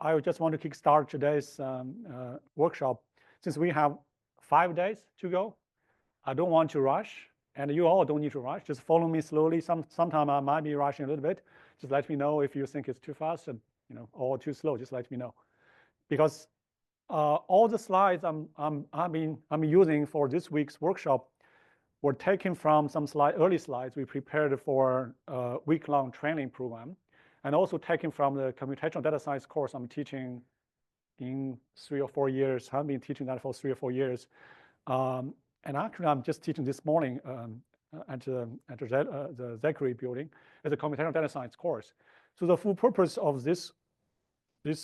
I just want to kickstart today's workshop. Since we have 5 days to go, I don't want to rush, and you all don't need to rush. Just follow me slowly. Sometime I might be rushing a little bit. Just let me know if you think it's too fast, and or too slow. Just let me know, because all the slides I'm using for this week's workshop were taken from some early slides we prepared for a week-long training program, and also taken from the computational data science course I'm teaching in 3 or 4 years. I've been teaching that for 3 or 4 years. And actually, I'm just teaching this morning at the Zachary building as a computational data science course. So the full purpose of this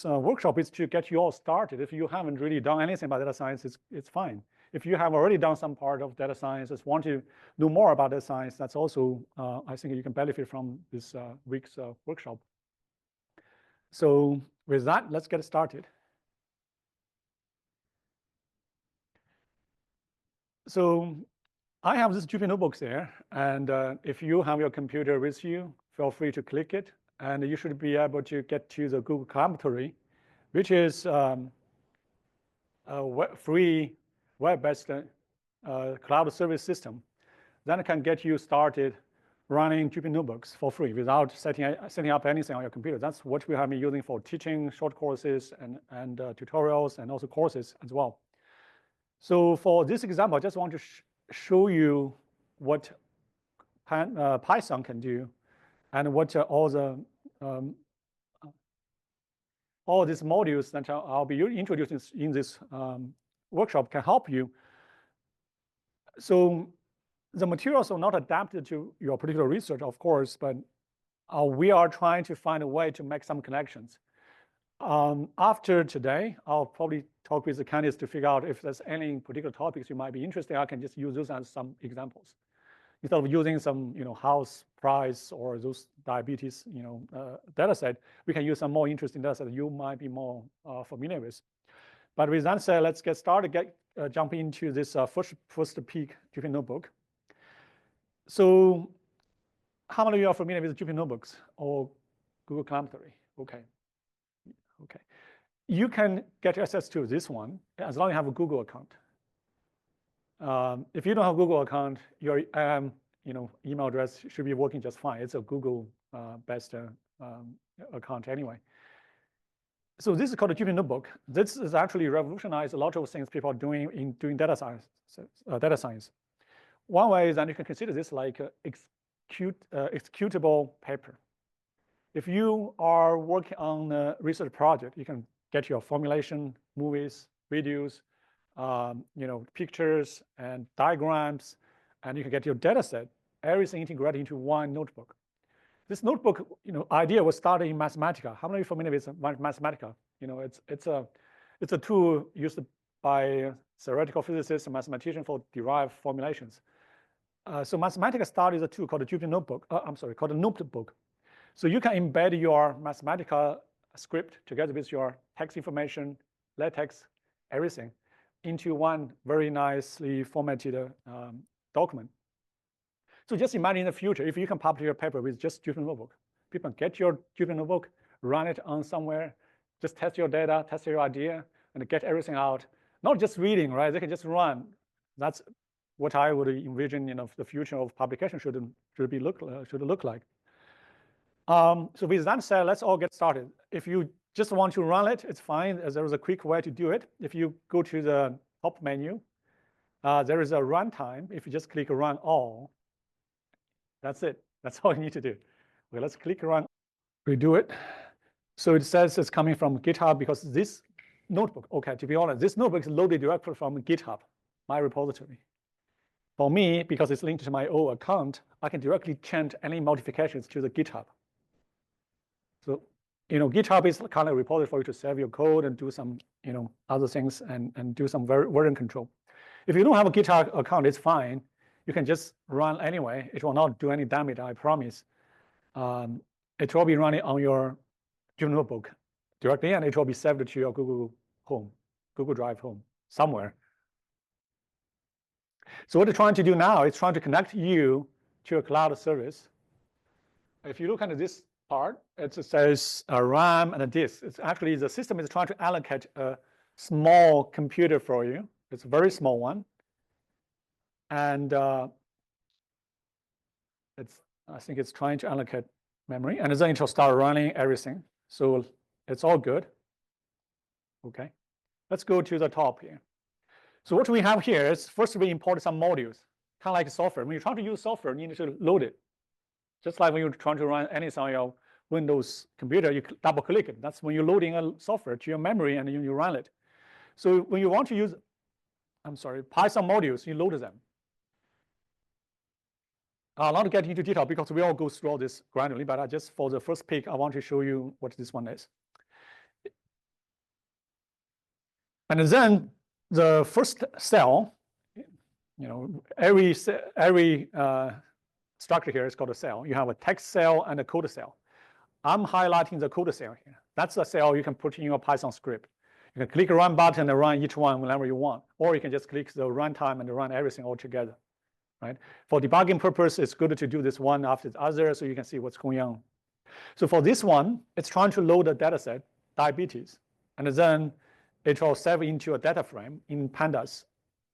workshop is to get you all started. If you haven't really done anything about data science, it's fine. If you have already done some part of data science, just want to know more about data science, that's also, I think you can benefit from this week's workshop. So with that, let's get started. So I have this Jupyter notebooks there, and if you have your computer with you, feel free to click it, and you should be able to get to the Google Collaboratory, which is a free web-based cloud service system that can get you started running Jupyter notebooks for free without setting up anything on your computer. That's what we have been using for teaching short courses and tutorials, and also courses as well. So for this example, I just want to show you what Python can do, and what all these modules that I'll be introducing in this workshop can help you. So the materials are not adapted to your particular research, of course, but we are trying to find a way to make some connections. After today, I'll probably talk with the candidates to figure out if there's any particular topics you might be interested in. I can just use those as some examples. Instead of using some house price or those diabetes data set, we can use some more interesting data set that you might be more familiar with. But with that said, let's get started, jump into this first peek Jupyter notebook. So how many of you are familiar with Jupyter notebooks or Google Collaboratory? Okay. You can get access to this one as long as you have a Google account. If you don't have a Google account, your email address should be working just fine. It's a Google based account anyway. So this is called a Jupyter notebook. This has actually revolutionized a lot of things people are doing in doing data science. One way is that you can consider this like an executable paper. If you are working on a research project, you can get your formulation, movies, videos, pictures and diagrams, and you can get your data set, everything integrated into one notebook. This notebook, idea was started in Mathematica. How many of you are familiar with Mathematica? It's a tool used by theoretical physicists and mathematicians for derived formulations. So Mathematica started a tool called the Jupyter notebook. Called a notebook. So you can embed your Mathematica script together with your text information, LaTeX, everything into one very nicely formatted document. So just imagine in the future, if you can publish your paper with just Jupyter notebook, people get your Jupyter notebook, run it on somewhere, just test your data, test your idea, and get everything out. Not just reading, right? They can just run. That's what I would envision, the future of publication should look like. So with that said, let's all get started. If you just want to run it, it's fine. There is a quick way to do it. If you go to the top menu, there is a runtime. If you just click Run All, that's it. That's all you need to do. Okay, let's click Run. We do it. So it says it's coming from GitHub because this notebook, okay, to be honest, this notebook is loaded directly from GitHub, my repository. For me, because it's linked to my own account, I can directly change any modifications to the GitHub. So, GitHub is kind of a repository for you to save your code and do some, other things and do some version control. If you don't have a GitHub account, it's fine. You can just run anyway. It will not do any damage, I promise. It will be running on your Jupyter notebook directly, and it will be saved to your Google Drive home, somewhere. So what we're trying to do now is trying to connect you to a cloud service. If you look at this part. It says RAM and a disk. It's actually the system is trying to allocate a small computer for you. It's a very small one, and I think it's trying to allocate memory, and then it will start running everything. So it's all good. Okay, let's go to the top here. So what we have here is first we import some modules, kind of like software. When you're trying to use software, you need to load it. Just like when you're trying to run anything on your Windows computer, you double click it. That's when you're loading a software to your memory and you run it. So when you want to use, Python modules, you load them. I'll not get into detail because we all go through all this gradually, but just for the first pick, I want to show you what this one is. And then the first cell, every structure here is called a cell. You have a text cell and a code cell. I'm highlighting the code cell here. That's a cell you can put in your Python script. You can click a run button and run each one whenever you want, or you can just click the runtime and run everything all together, right? For debugging purpose, it's good to do this one after the other so you can see what's going on. So for this one, it's trying to load a data set, diabetes, and then it will save into a data frame in pandas.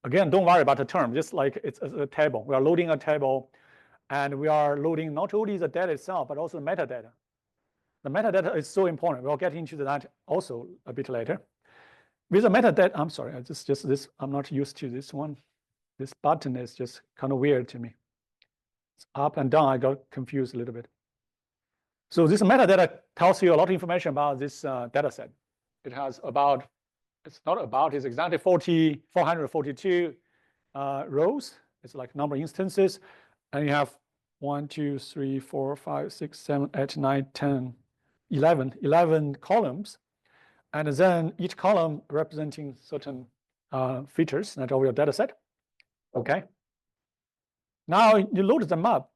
Again, don't worry about the term, just like it's a table. We are loading a table, and we are loading not only the data itself, but also the metadata. The metadata is so important. We'll get into that also a bit later. With the metadata, I'm sorry, just this, I'm not used to this one. This button is just kind of weird to me. It's up and down, I got confused a little bit. So this metadata tells you a lot of information about this data set. It has about, it's not about, it's exactly 442 rows. It's like number of instances. And you have 1, 2, 3, 4, 5, 6, 7, 8, 9, 10, 11 columns. And then each column representing certain features that are your data set. Okay. Now you load them up.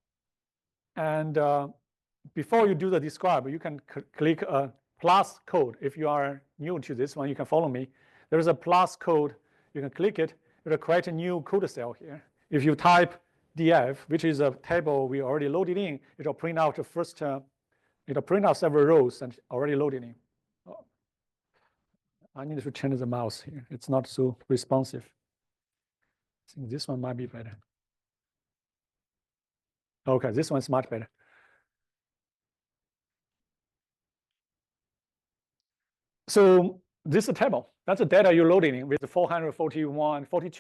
And before you do the describe, you can click a plus code. If you are new to this one, you can follow me. There is a plus code. You can click it. It will create a new code cell here. If you type df, which is a table we already loaded in, it will print out the first, it'll print out several rows and already loaded in. Oh. I need to change the mouse here. It's not so responsive. I think this one might be better. Okay, this one's much better. So this is a table. That's the data you're loading in with the 42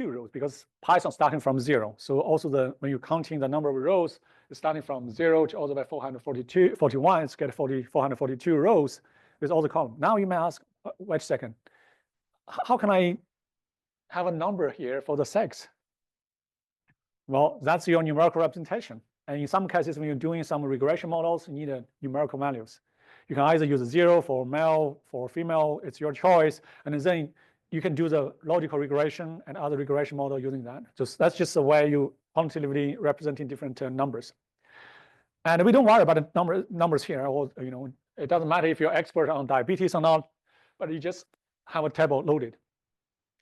rows because Python starting from 0. So also when you're counting the number of rows, it's starting from 0 to all the way 41, it's get 442 rows with all the columns. Now you may ask, wait a second, how can I have a number here for the sex? Well, that's your numerical representation. And in some cases, when you're doing some regression models, you need numerical values. You can either use 0 for male, for female, it's your choice. And then you can do the logical regression and other regression model using that. That's just the way you quantitatively representing different numbers. And we don't worry about the numbers here. Or, it doesn't matter if you're expert on diabetes or not, but you just have a table loaded.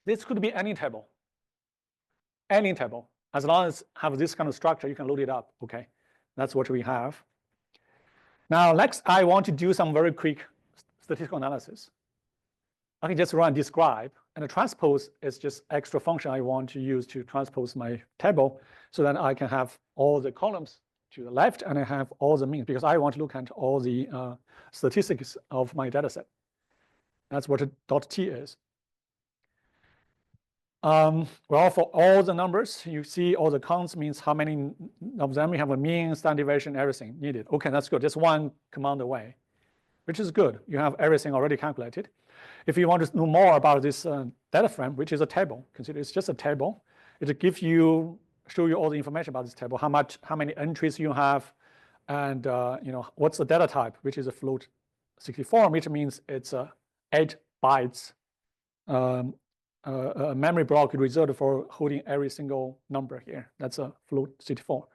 This could be any table. Any table. As long as have this kind of structure, you can load it up. Okay, that's what we have. Now, next, I want to do some very quick statistical analysis. I can just run describe, and the transpose is just extra function I want to use to transpose my table so that I can have all the columns to the left and I have all the means because I want to look at all the statistics of my data set. That's what a .t is. Well, for all the numbers, you see all the counts means how many of them you have a mean, standard deviation, everything needed. Okay, that's good. Just one command away, which is good. You have everything already calculated. If you want to know more about this data frame, which is a table, consider it's just a table. It gives you, show you all the information about this table, how many entries you have, and what's the data type, which is a float 64, which means it's 8 bytes. A memory block reserved for holding every single number here. That's a float 64.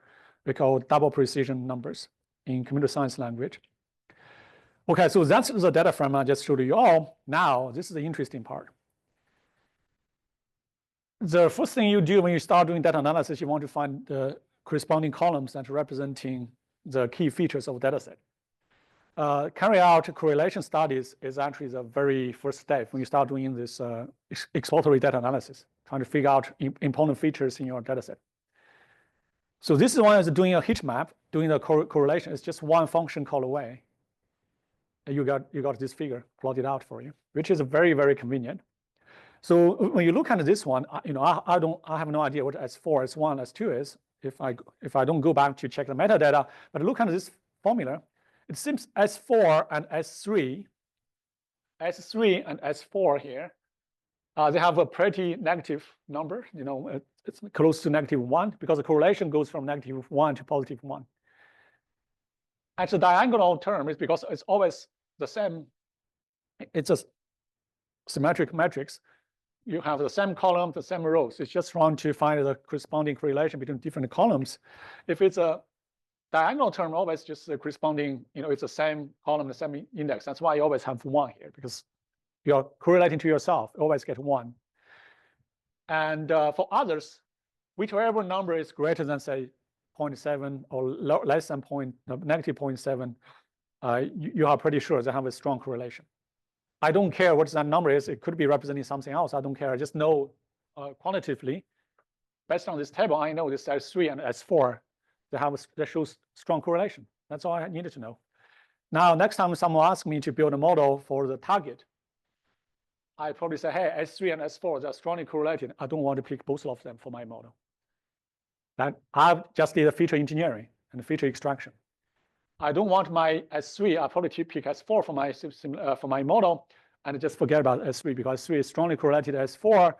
We call double precision numbers in computer science language. Okay, so that's the data frame I just showed you all. Now, this is the interesting part. The first thing you do when you start doing data analysis, you want to find the corresponding columns that are representing the key features of a data set. carry out correlation studies is actually the very first step when you start doing this exploratory data analysis, trying to figure out important features in your data set. So this is one is doing a heat map, doing the correlation. It's just one function call away. And you got this figure plotted out for you, which is very, very convenient. So when you look at this one, I have no idea what S4, S1, S2 is if I don't go back to check the metadata. But look at this formula. It seems S4 and S3 and S4 here, they have a pretty negative number. It's close to -1 because the correlation goes from -1 to +1. And the diagonal term is because it's always the same. It's a symmetric matrix. You have the same column, the same rows. It's just trying to find the corresponding correlation between different columns. If it's a diagonal term, always just the corresponding, it's the same column, the same index. That's why you always have 1 here, because you're correlating to yourself, you always get 1. And for others, whichever number is greater than, say, 0.7 or less than -0.7, you are pretty sure they have a strong correlation. I don't care what that number is. It could be representing something else. I don't care. I just know quantitatively, based on this table, I know this S3 and S4, that shows strong correlation. That's all I needed to know. Now, next time someone asks me to build a model for the target, I probably say, hey, S3 and S4, they're strongly correlated. I don't want to pick both of them for my model. That I just did a feature engineering and feature extraction. I don't want my S3. I probably pick S4 for my model, and just forget about S3 because S3 is strongly correlated to S4.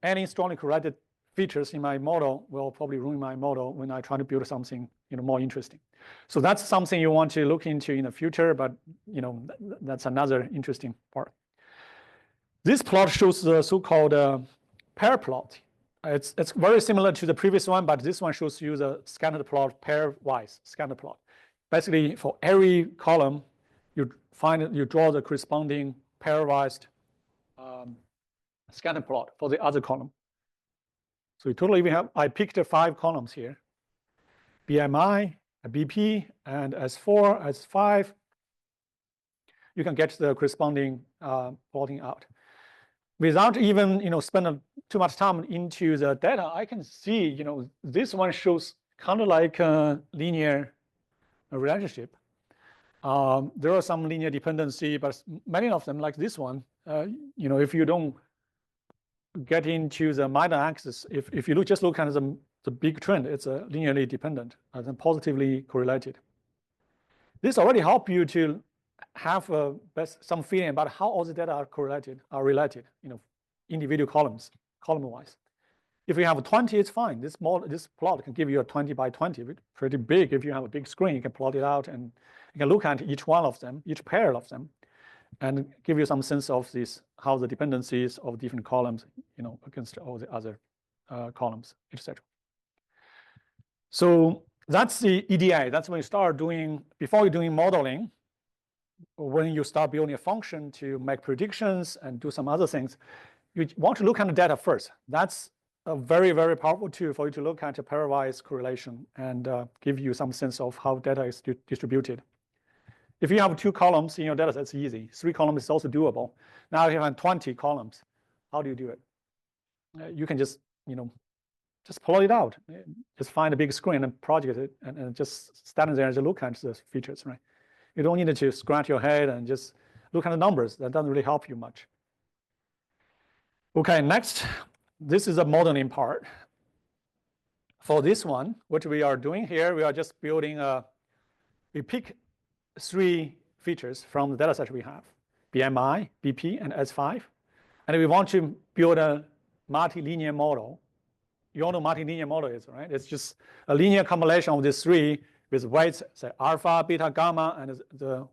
Any strongly correlated features in my model will probably ruin my model when I try to build something more interesting. So that's something you want to look into in the future, but that's another interesting part. This plot shows the so-called pair plot. It's very similar to the previous one, but this one shows you the scattered plot, pairwise scattered plot. Basically, for every column, you draw the corresponding pairwise scatter plot for the other column. So totally I picked 5 columns here: BMI, BP, and S4, S5. You can get the corresponding plotting out. Without even spend too much time into the data, I can see this one shows kind of like a linear relationship. There are some linear dependency, but many of them, like this one, if you don't get into the minor axis, if you just look at the big trend, it's linearly dependent and positively correlated. This already helps you to have some feeling about how all the data are related, individual column-wise. If you have 20, it's fine. This plot can give you a 20 by 20, pretty big. If you have a big screen, you can plot it out and you can look at each one of them, each pair of them, and give you some sense of how the dependencies of different columns, against all the other columns, etc. So that's the EDA. That's when you start doing, before you're doing modeling, when you start building a function to make predictions and do some other things, you want to look at the data first. That's a very, very powerful tool for you to look at a pairwise correlation and give you some sense of how data is distributed. If you have 2 columns in your data, that's easy. 3 columns is also doable. Now if you have 20 columns, how do you do it? You can just plot it out. Just find a big screen and project it, and just stand there and just look at the features, right? You don't need to scratch your head and just look at the numbers. That doesn't really help you much. Okay, next, this is a modeling part. For this one, what we are doing here, we are just building we pick 3 features from the data set we have: BMI, BP, and S5. And we want to build a multilinear model. You all know what multilinear model is, right? It's just a linear combination of these 3 with weights, say alpha, beta, gamma, and the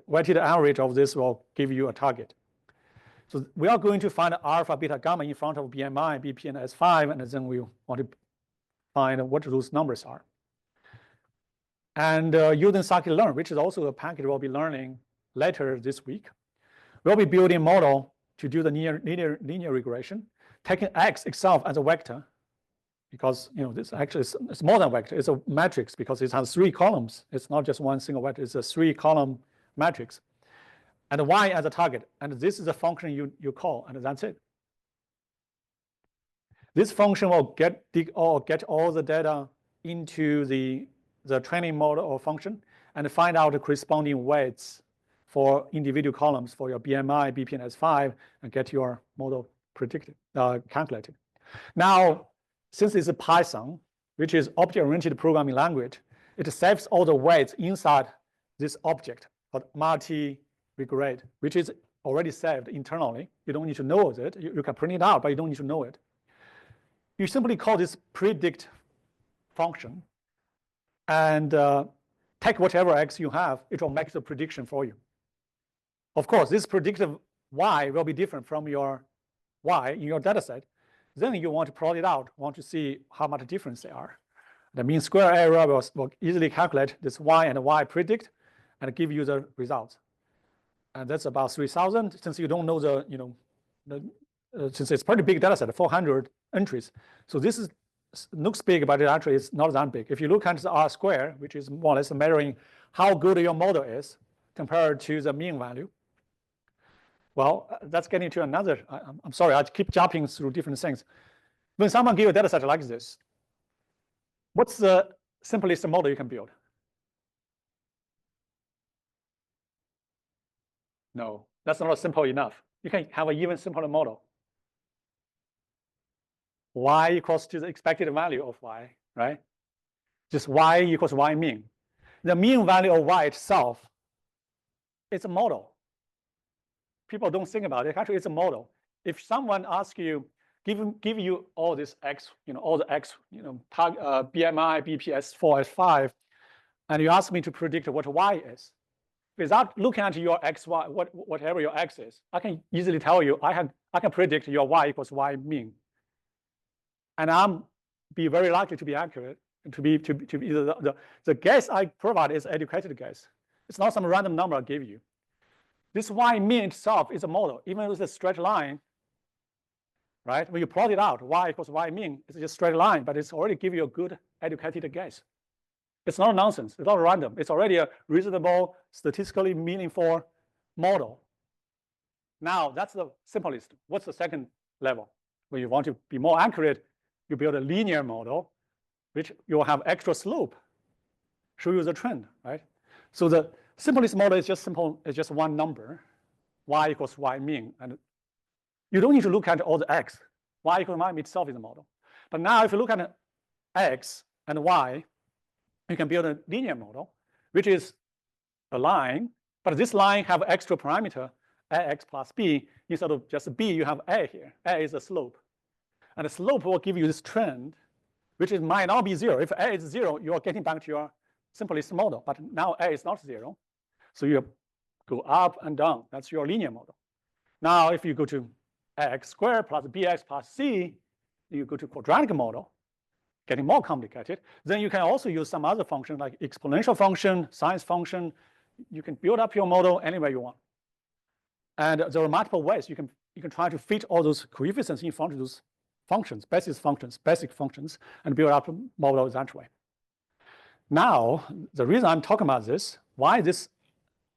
weighted average of this will give you a target. So we are going to find alpha, beta, gamma in front of BMI, BP, and S5, and then we want to find what those numbers are. And using scikit-learn, which is also a package we'll be learning later this week, we'll be building a model to do the linear regression, taking X itself as a vector, because this actually it's more than a vector. It's a matrix because it has 3 columns. It's not just one single vector. It's a 3-column matrix, and y as a target, and this is a function you call, and that's it. This function will get all the data into the training model or function and find out the corresponding weights for individual columns for your BMI, BP, and S5, and get your model predicted, calculated. Now, since it's a Python, which is object-oriented programming language, it saves all the weights inside this object called multi-regrade, which is already saved internally. You don't need to know it. You can print it out, but you don't need to know it. You simply call this predict function and take whatever x you have, it will make the prediction for you. Of course, this predictive y will be different from your y in your data set. Then you want to plot it out, want to see how much difference they are. The mean square error will easily calculate this y and y predict and give you the results. And that's about 3,000. Since you don't know since it's pretty big data set, 400 entries. So this looks big, but it actually is not that big. If you look at the R square, which is more or less measuring how good your model is compared to the mean value, well, that's getting to another. I'm sorry, I keep jumping through different things. When someone gives you a data set like this, what's the simplest model you can build? No, that's not simple enough. You can have an even simpler model. Y equals to the expected value of y, right? Just y equals y mean. The mean value of y itself is a model. People don't think about it. Actually, it's a model. If someone asks you, give you all this x, all the x, BMI, BPS, 4, S5, and you ask me to predict what y is, without looking at your x, y, whatever your x is, I can easily tell you I can predict your y equals y mean, and I'm be very likely to be accurate. To be the guess I provide is educated guess. It's not some random number I give you. This y mean itself is a model, even with a straight line, right? When you plot it out, y equals y mean, it's just a straight line, but it's already give you a good educated guess. It's not nonsense. It's not random. It's already a reasonable, statistically meaningful model. Now, that's the simplest. What's the second level? When you want to be more accurate, you build a linear model, which you will have extra slope, show you the trend, right? So the simplest model is just simple. It's just one number, y equals y mean, and you don't need to look at all the x. Y equals y mean itself is a model. But now, if you look at x and y, you can build a linear model, which is a line, but this line have extra parameter, ax plus b. Instead of just b, you have a here. A is the slope. And the slope will give you this trend, which might not be 0. If a is 0, you are getting back to your simplest model. But now a is not 0. So you go up and down. That's your linear model. Now, if you go to ax squared plus bx plus c, you go to quadratic model, getting more complicated. Then you can also use some other function like exponential function, science function. You can build up your model any way you want. And there are multiple ways you can try to fit all those coefficients in front of those functions, basic functions, and build up a model that way. Now, the reason I'm talking about this, why this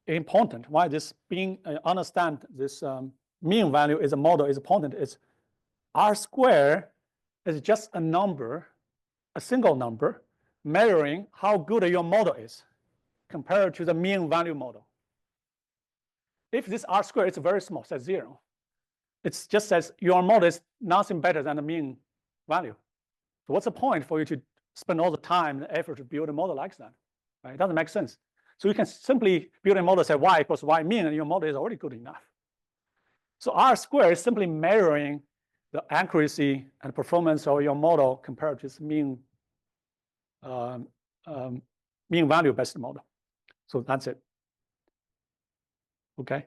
important, why this being understand this mean value is a model is important, is R squared is just a number, a single number, measuring how good your model is compared to the mean value model. If this R squared is very small, says 0, it just says your model is nothing better than the mean value. So what's the point for you to spend all the time and effort to build a model like that? Right? It doesn't make sense. So you can simply build a model, say y equals y mean, and your model is already good enough. So R squared is simply measuring the accuracy and performance of your model compared to this mean value-based model. So that's it. Okay.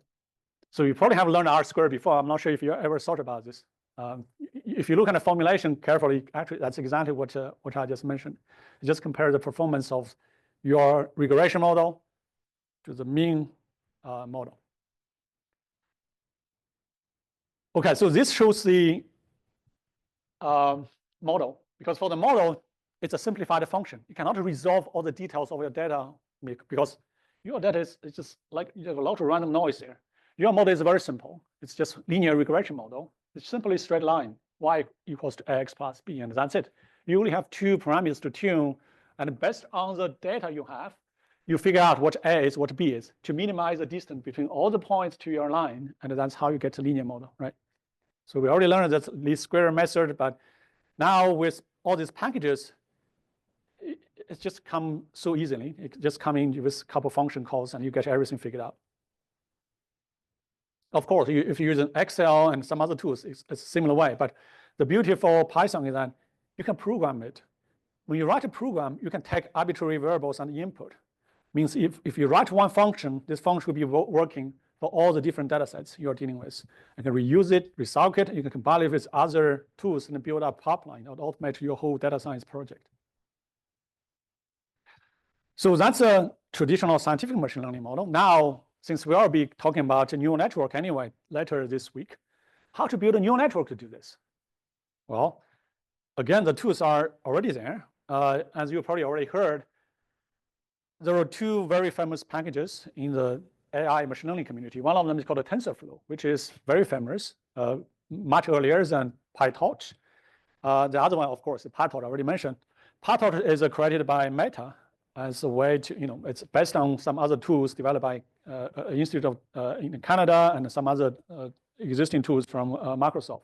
So you probably have learned R squared before. I'm not sure if you ever thought about this. If you look at the formulation carefully, actually, that's exactly what I just mentioned. You just compare the performance of your regression model to the mean model. Okay, so this shows the model, because for the model, it's a simplified function. You cannot resolve all the details of your data because Your data is just like you have a lot of random noise there. Your model is very simple. It's just linear regression model. It's simply straight line, y equals to x plus b, and that's it. You only have 2 parameters to tune, and based on the data you have, you figure out what A is, what B is, to minimize the distance between all the points to your line, and that's how you get a linear model, right? So we already learned that least square method, but now with all these packages, it just come so easily. It just come in with a couple function calls, and you get everything figured out. Of course, if you use an Excel and some other tools, it's a similar way. But the beauty for Python is that you can program it. When you write a program, you can take arbitrary variables and input. Means if you write one function, this function will be working for all the different data sets you're dealing with. You can reuse it, recycle it, you can combine it with other tools and build up pipeline or automate your whole data science project. So that's a traditional scientific machine learning model. Now, since we will be talking about a neural network anyway later this week, how to build a neural network to do this? Well, again, the tools are already there. As you probably already heard, there are 2 very famous packages in the AI machine learning community. One of them is called a TensorFlow, which is very famous, much earlier than PyTorch. The other one, of course, is PyTorch, I already mentioned. PyTorch is created by Meta as a way to, it's based on some other tools developed by an institute in Canada and some other existing tools from Microsoft.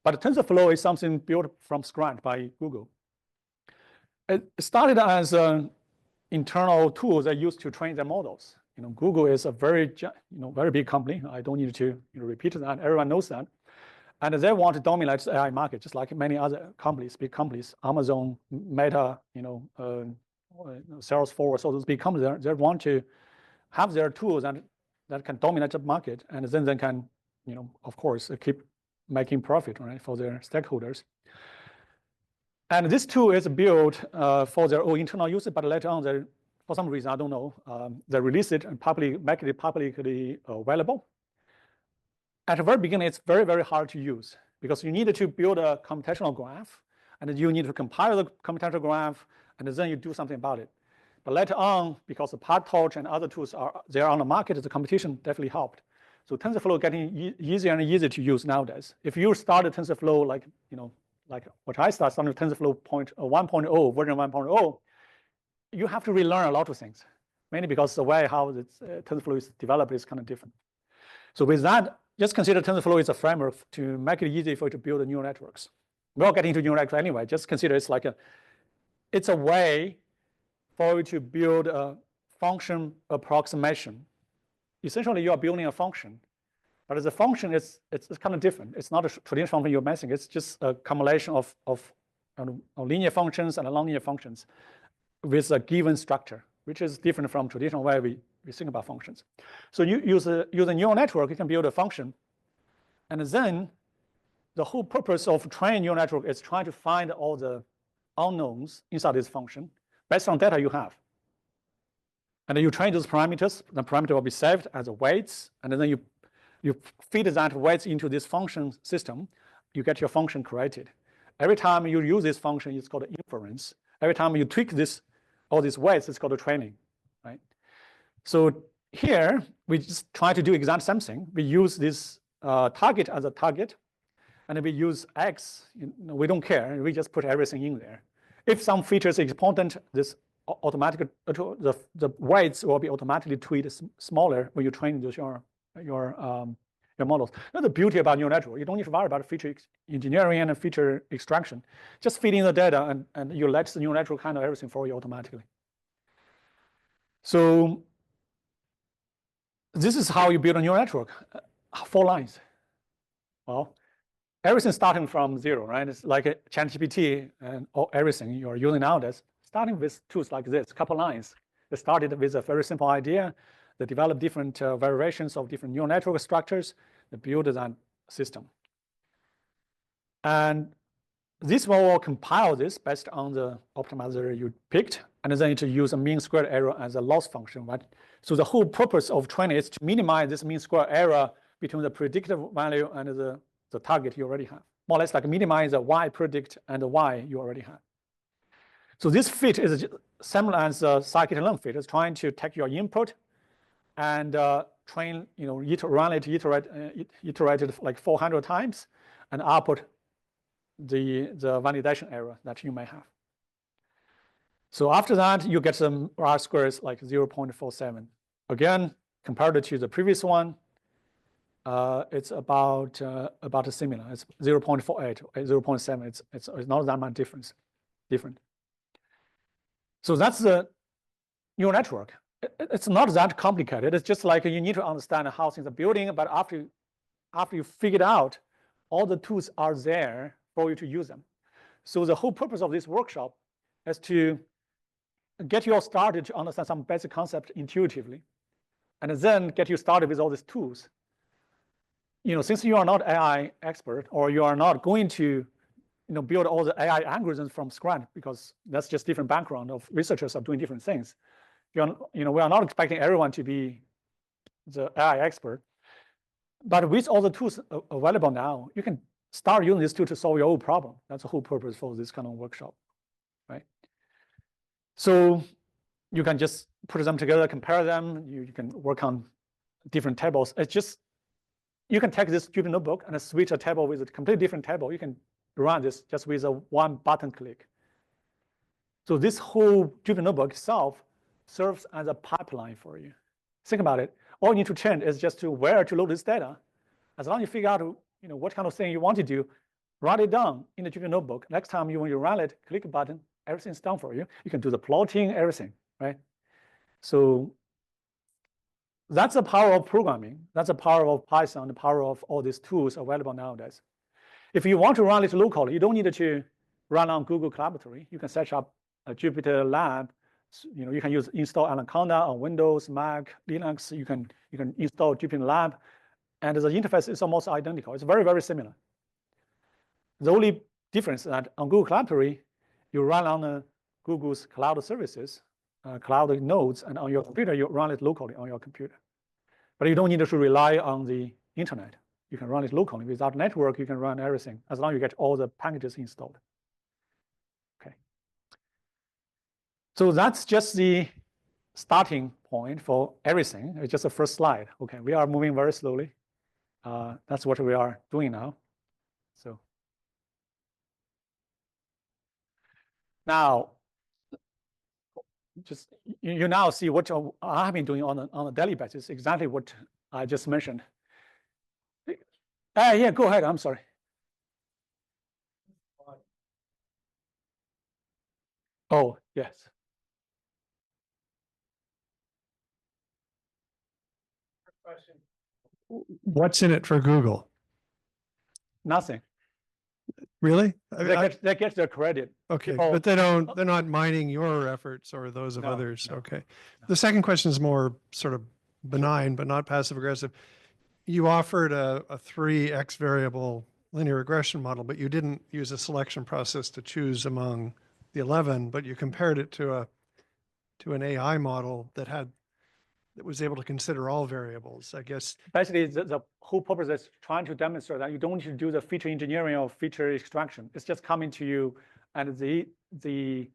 But TensorFlow is something built from scratch by Google. It started as an internal tool they used to train their models. Google is a very, very big company. I don't need to repeat that. Everyone knows that. And they want to dominate the AI market, just like many other companies, big companies, Amazon, Meta, Salesforce, all those big companies. They want to have their tools that can dominate the market, and then they can, of course, keep making profit, right, for their stakeholders. And this tool is built for their own internal use, but later on, for some reason, I don't know, they release it and make it publicly available. At the very beginning, it's very, very hard to use because you need to build a computational graph, and you need to compile the computational graph, and then you do something about it. But later on, because the PyTorch and other tools are on the market, the competition definitely helped. So TensorFlow getting easier and easier to use nowadays. If you started TensorFlow like what I started TensorFlow 1.0, version 1.0, you have to relearn a lot of things, mainly because the way how TensorFlow is developed is kind of different. So with that, just consider TensorFlow is a framework to make it easy for you to build neural networks. We'll get into neural networks anyway. Just consider it's a way for you to build a function approximation. Essentially, you are building a function, but as a function, it's kind of different. It's not a traditional function you're messing. It's just a combination of linear functions and nonlinear functions with a given structure, which is different from traditional way we think about functions. So you use a neural network, you can build a function, and then the whole purpose of training neural network is trying to find all the unknowns inside this function based on data you have. And then you train those parameters, the parameter will be saved as weights, and then you feed that weights into this function system, you get your function created. Every time you use this function, it's called inference. Every time you tweak all these weights, it's called training, right? So here, we just try to do exact same thing. We use this target as a target, and we use X, we don't care, we just put everything in there. If some features is important, this automatic the weights will be automatically tweeted smaller when you train your models. Now the beauty about neural network, you don't need to worry about feature engineering and feature extraction. Just feed in the data, and you let the neural network handle everything for you automatically. So this is how you build a neural network. 4 lines. Well, everything starting from 0, right? It's like a ChatGPT and everything you're using nowadays, starting with tools like this, a couple lines. They started with a very simple idea. They developed different variations of different neural network structures. They built that system. And this will compile this based on the optimizer you picked, and then to use a mean squared error as a loss function, right? So the whole purpose of training is to minimize this mean squared error between the predicted value and the target you already have. More or less like minimize the y predict and the y you already have. So this fit is similar as scikit-learn fit. It's trying to take your input and train, run it, iterate it like 400 times, and output the validation error that you may have. So after that, you get some R-squares like 0.47. Again, compared to the previous one, it's about similar. It's 0.48, 0.7. It's not that much different. So that's the neural network. It's not that complicated. It's just like you need to understand how things are building, but after you figured out, all the tools are there for you to use them. So the whole purpose of this workshop is to get you all started to understand some basic concept intuitively, and then get you started with all these tools. Since you are not AI expert, or you are not going to build all the AI algorithms from scratch, because that's just different background of researchers are doing different things. We are not expecting everyone to be the AI expert. But with all the tools available now, you can start using this tool to solve your own problem. That's the whole purpose for this kind of workshop, right? So you can just put them together, compare them. You can work on different tables. It's just, you can take this Jupyter notebook and switch a table with a completely different table. You can run this just with a one button click. So this whole Jupyter notebook itself serves as a pipeline for you. Think about it. All you need to change is just to where to load this data. As long as you figure out what kind of thing you want to do, write it down in the Jupyter notebook. Next time when you run it, click a button, everything's done for you. You can do the plotting, everything, right? So that's the power of programming. That's the power of Python, the power of all these tools available nowadays. If you want to run it locally, you don't need to run on Google Collaboratory. You can set up a Jupyter Lab. You can install Anaconda on Windows, Mac, Linux. You can install Jupyter Lab, and the interface is almost identical. It's very, very similar. The only difference is that on Google Collaboratory, you run on Google's cloud services, cloud nodes, and on your computer, you run it locally on your computer. But you don't need to rely on the internet. You can run it locally. Without network, you can run everything, as long as you get all the packages installed. Okay. So that's just the starting point for everything. It's just the first slide. Okay, we are moving very slowly. That's what we are doing now. So now, just you now see what I've been doing on a daily basis. Exactly what I just mentioned. Yeah, go ahead. I'm sorry. Oh, yes. What's in it for Google? Nothing. Really? They get their credit. Okay, but they're not mining your efforts or those of others. No, okay. No. The second question is more sort of benign, but not passive aggressive. You offered a 3x variable linear regression model, but you didn't use a selection process to choose among the 11, but you compared it to an AI model that was able to consider all variables, I guess. Basically, the whole purpose is trying to demonstrate that you don't need to do the feature engineering or feature extraction. It's just coming to you, and the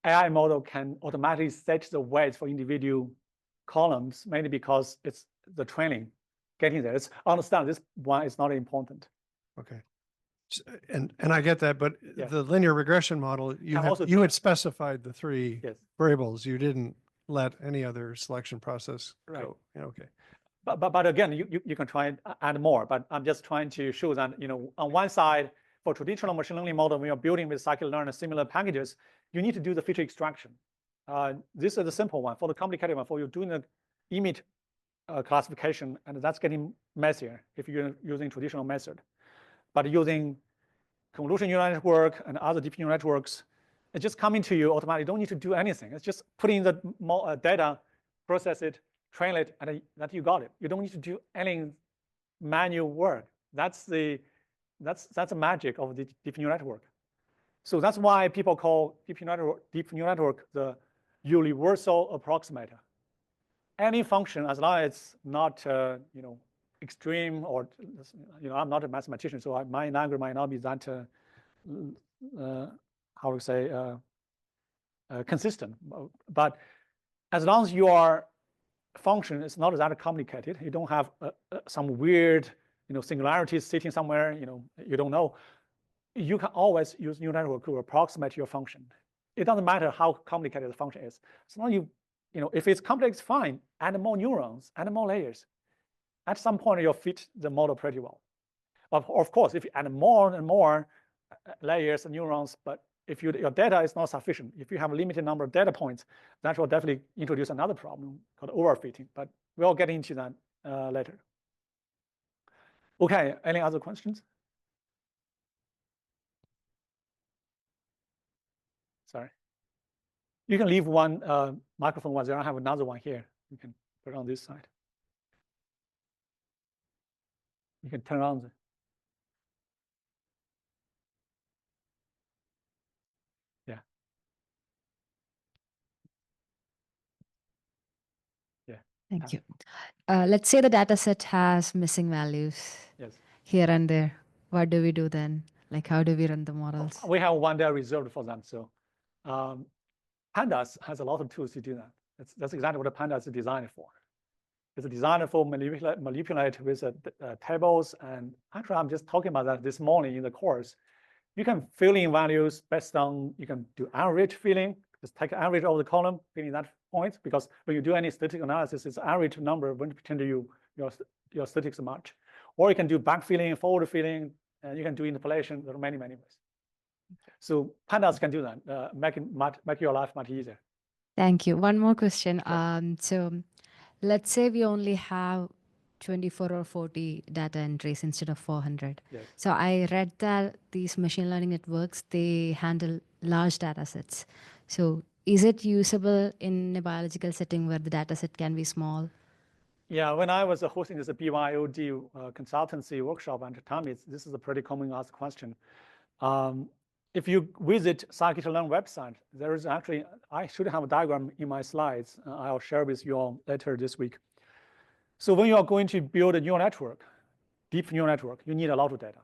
AI model can automatically set the weights for individual columns, mainly because it's the training getting there. It's understand this one is not important. Okay. And I get that, but yes. The linear regression model, you had specified the 3 yes. variables. You didn't let any other selection process right. go. Yeah, okay. But again, you can try and add more. But I'm just trying to show that on one side, for traditional machine learning model, when you're building with scikit-learn and similar packages, you need to do the feature extraction. This is the simple one. For the complicated one, for you doing the image classification, and that's getting messier if you're using traditional method. But using convolutional neural network and other deep neural networks, it's just coming to you automatically. You don't need to do anything. It's just putting the data, process it, train it, and that you got it. You don't need to do any manual work. That's the magic of the deep neural network. So that's why people call deep neural network the universal approximator. Any function, as long as it's not extreme, or I'm not a mathematician, so my language might not be that how to say consistent. But as long as your function is not that complicated, you don't have some weird, singularities sitting somewhere, you don't know, you can always use neural network to approximate your function. It doesn't matter how complicated the function is. As long as if it's complex, fine, add more neurons, add more layers. At some point, you'll fit the model pretty well. Of course, if you add more and more layers and neurons, but if your data is not sufficient, if you have a limited number of data points, that will definitely introduce another problem called overfitting. But we'll get into that later. Okay, any other questions? Sorry. You can leave one microphone while there. I have another one here. You can put it on this side. You can turn on the. Yeah. Yeah. Thank you. Let's say the data set has missing values Yes. here and there. What do we do then? Like, how do we run the models? We have one day reserved for them. So Pandas has a lot of tools to do that. That's exactly what a Pandas is designed for. It's designed for manipulate with tables. And actually, I'm just talking about that this morning in the course. You can fill in values based on, you can do average filling, just take average of the column, filling that point, because when you do any statistical analysis, it's average number when pretend to your statistics match. Or you can do back filling, forward filling, and you can do interpolation. There are many, many ways. So Pandas can do that, make your life much easier. Thank you. One more question. Sure. So let's say we only have 24 or 40 data entries instead of 400. Yes. So I read that these machine learning networks, they handle large data sets. So is it usable in a biological setting where the data set can be small? Yeah, when I was hosting this BYOD consultancy workshop at the time, this is a pretty common asked question. If you visit scikit-learn website, there is actually, I should have a diagram in my slides. I'll share with you all later this week. So when you are going to build a neural network, deep neural network, you need a lot of data.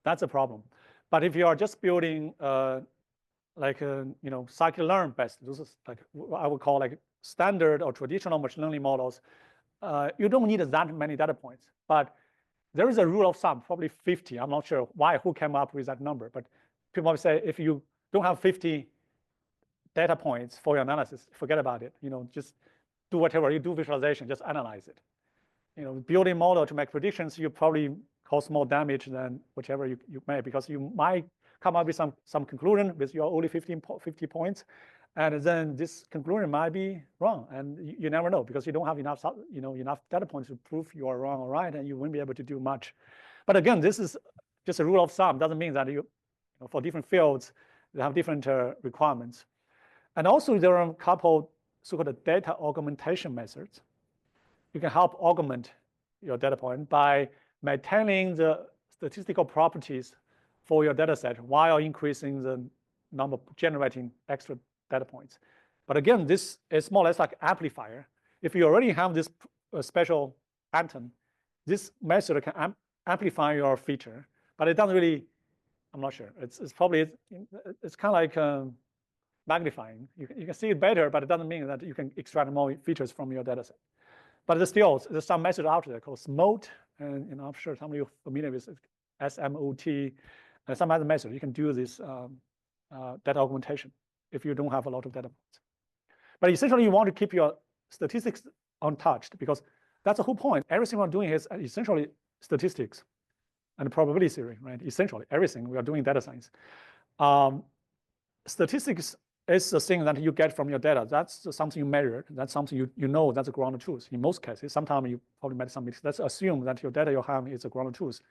That's a problem. But if you are just building scikit-learn based, this is like I would call like standard or traditional machine learning models, you don't need that many data points. But there is a rule of thumb, probably 50. I'm not sure who came up with that number, but people say if you don't have 50 data points for your analysis, forget about it. Just do whatever you do visualization, just analyze it. Building model to make predictions, you probably cause more damage than whichever you make, because you might come up with some conclusion with your only 50 points, and then this conclusion might be wrong, and you never know because you don't have enough data points to prove you are wrong or right, and you won't be able to do much. But again, this is just a rule of thumb. Doesn't mean that for different fields they have different requirements. And also there are a couple so-called data augmentation methods. You can help augment your data point by maintaining the statistical properties for your data set while increasing the number generating extra data points. But again, this is more or less like amplifier. If you already have this special pattern, this method can amplify your feature, but it doesn't really, I'm not sure. It's kind of like magnifying. You can see it better, but it doesn't mean that you can extract more features from your data set. But there's some method out there called SMOT, and I'm sure some of you are familiar with it, SMOT, and some other method. You can do this data augmentation if you don't have a lot of data points. But essentially, you want to keep your statistics untouched, because that's the whole point. Everything we're doing is essentially statistics and probability theory, right? Essentially, everything we are doing data science. Statistics is the thing that you get from your data. That's something you measure. That's something you know that's a ground truth. In most cases, sometimes you probably made some mistakes. Let's assume that your data you have is a ground truth.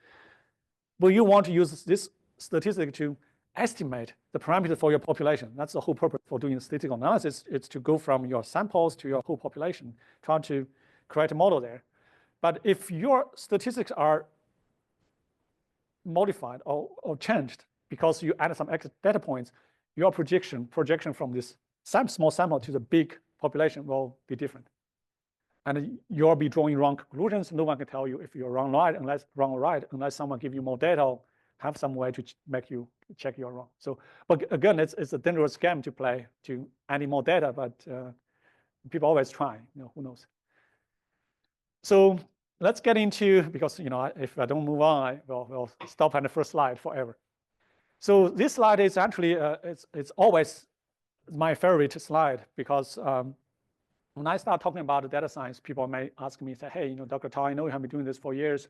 But you want to use this statistic to estimate the parameters for your population. That's the whole purpose for doing statistical analysis. It's to go from your samples to your whole population, try to create a model there. But if your statistics are modified or changed because you added some extra data points, your projection from this small sample to the big population will be different. And you'll be drawing wrong conclusions. No one can tell you if you're wrong or right unless someone gives you more data, have some way to make you check you're wrong. So, but again, it's a dangerous game to play to add more data, but people always try, who knows. So let's get into, because if I don't move on, we'll stop at the first slide forever. So this slide is actually, it's always my favorite slide, because when I start talking about data science, people may ask me, say, hey, Dr. Tao, I know you have been doing this for years.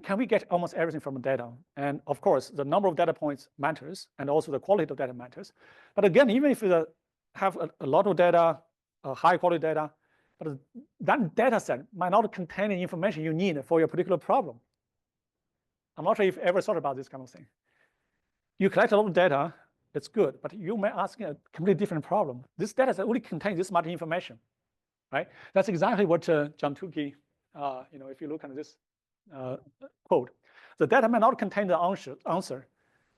Can we get almost everything from the data? And of course, the number of data points matters, and also the quality of data matters. But again, even if you have a lot of data, high quality data, but that data set might not contain the information you need for your particular problem. I'm not sure if you ever thought about this kind of thing. You collect a lot of data, it's good, but you may ask a completely different problem. This data set only contains this much information, right? That's exactly what John Tukey, if you look at this quote, the data may not contain the answer,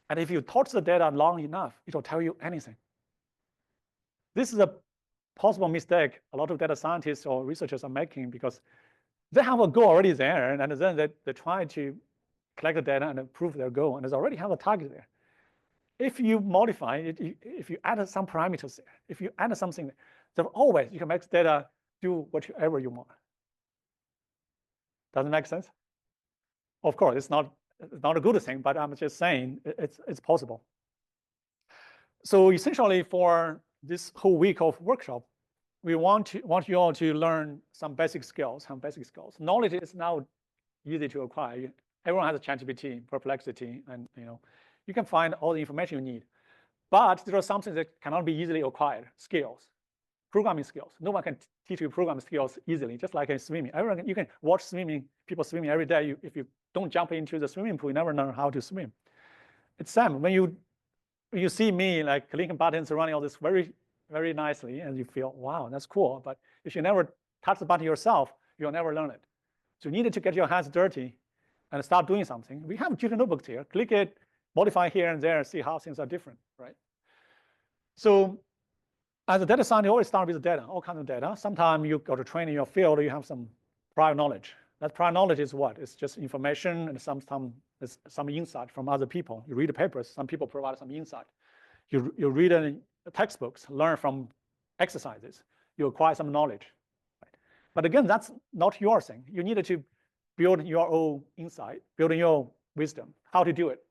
and if you torture the data long enough, it will tell you anything. This is a possible mistake a lot of data scientists or researchers are making, because they have a goal already there, and then they try to collect the data and improve their goal, and they already have a target there. If you modify it, if you add some parameters there, if you add something there, then always you can make data do whatever you want. Does it make sense? Of course, it's not a good thing, but I'm just saying it's possible. So essentially, for this whole week of workshop, we want you all to learn some basic skills. Knowledge is now easy to acquire. Everyone has a ChatGPT, Perplexity, and you can find all the information you need. But there are some things that cannot be easily acquired. Skills, programming skills. No one can teach you programming skills easily, just like in swimming. You can watch people swimming every day. If you don't jump into the swimming pool, you never learn how to swim. It's same. When you see me like clicking buttons, running all this very, very nicely, and you feel, wow, that's cool. But if you never touch the button yourself, you'll never learn it. So you needed to get your hands dirty and start doing something. We have Jupyter notebooks here. Click it, modify here and there, see how things are different, right? So as a data scientist, you always start with data, all kinds of data. Sometimes you go to train in your field, you have some prior knowledge. That prior knowledge is what? It's just information, and sometimes it's some insight from other people. You read the papers, some people provide some insight. You read textbooks, learn from exercises, you acquire some knowledge. Right? But again, that's not your thing. You needed to build your own insight, building your wisdom, how to do it.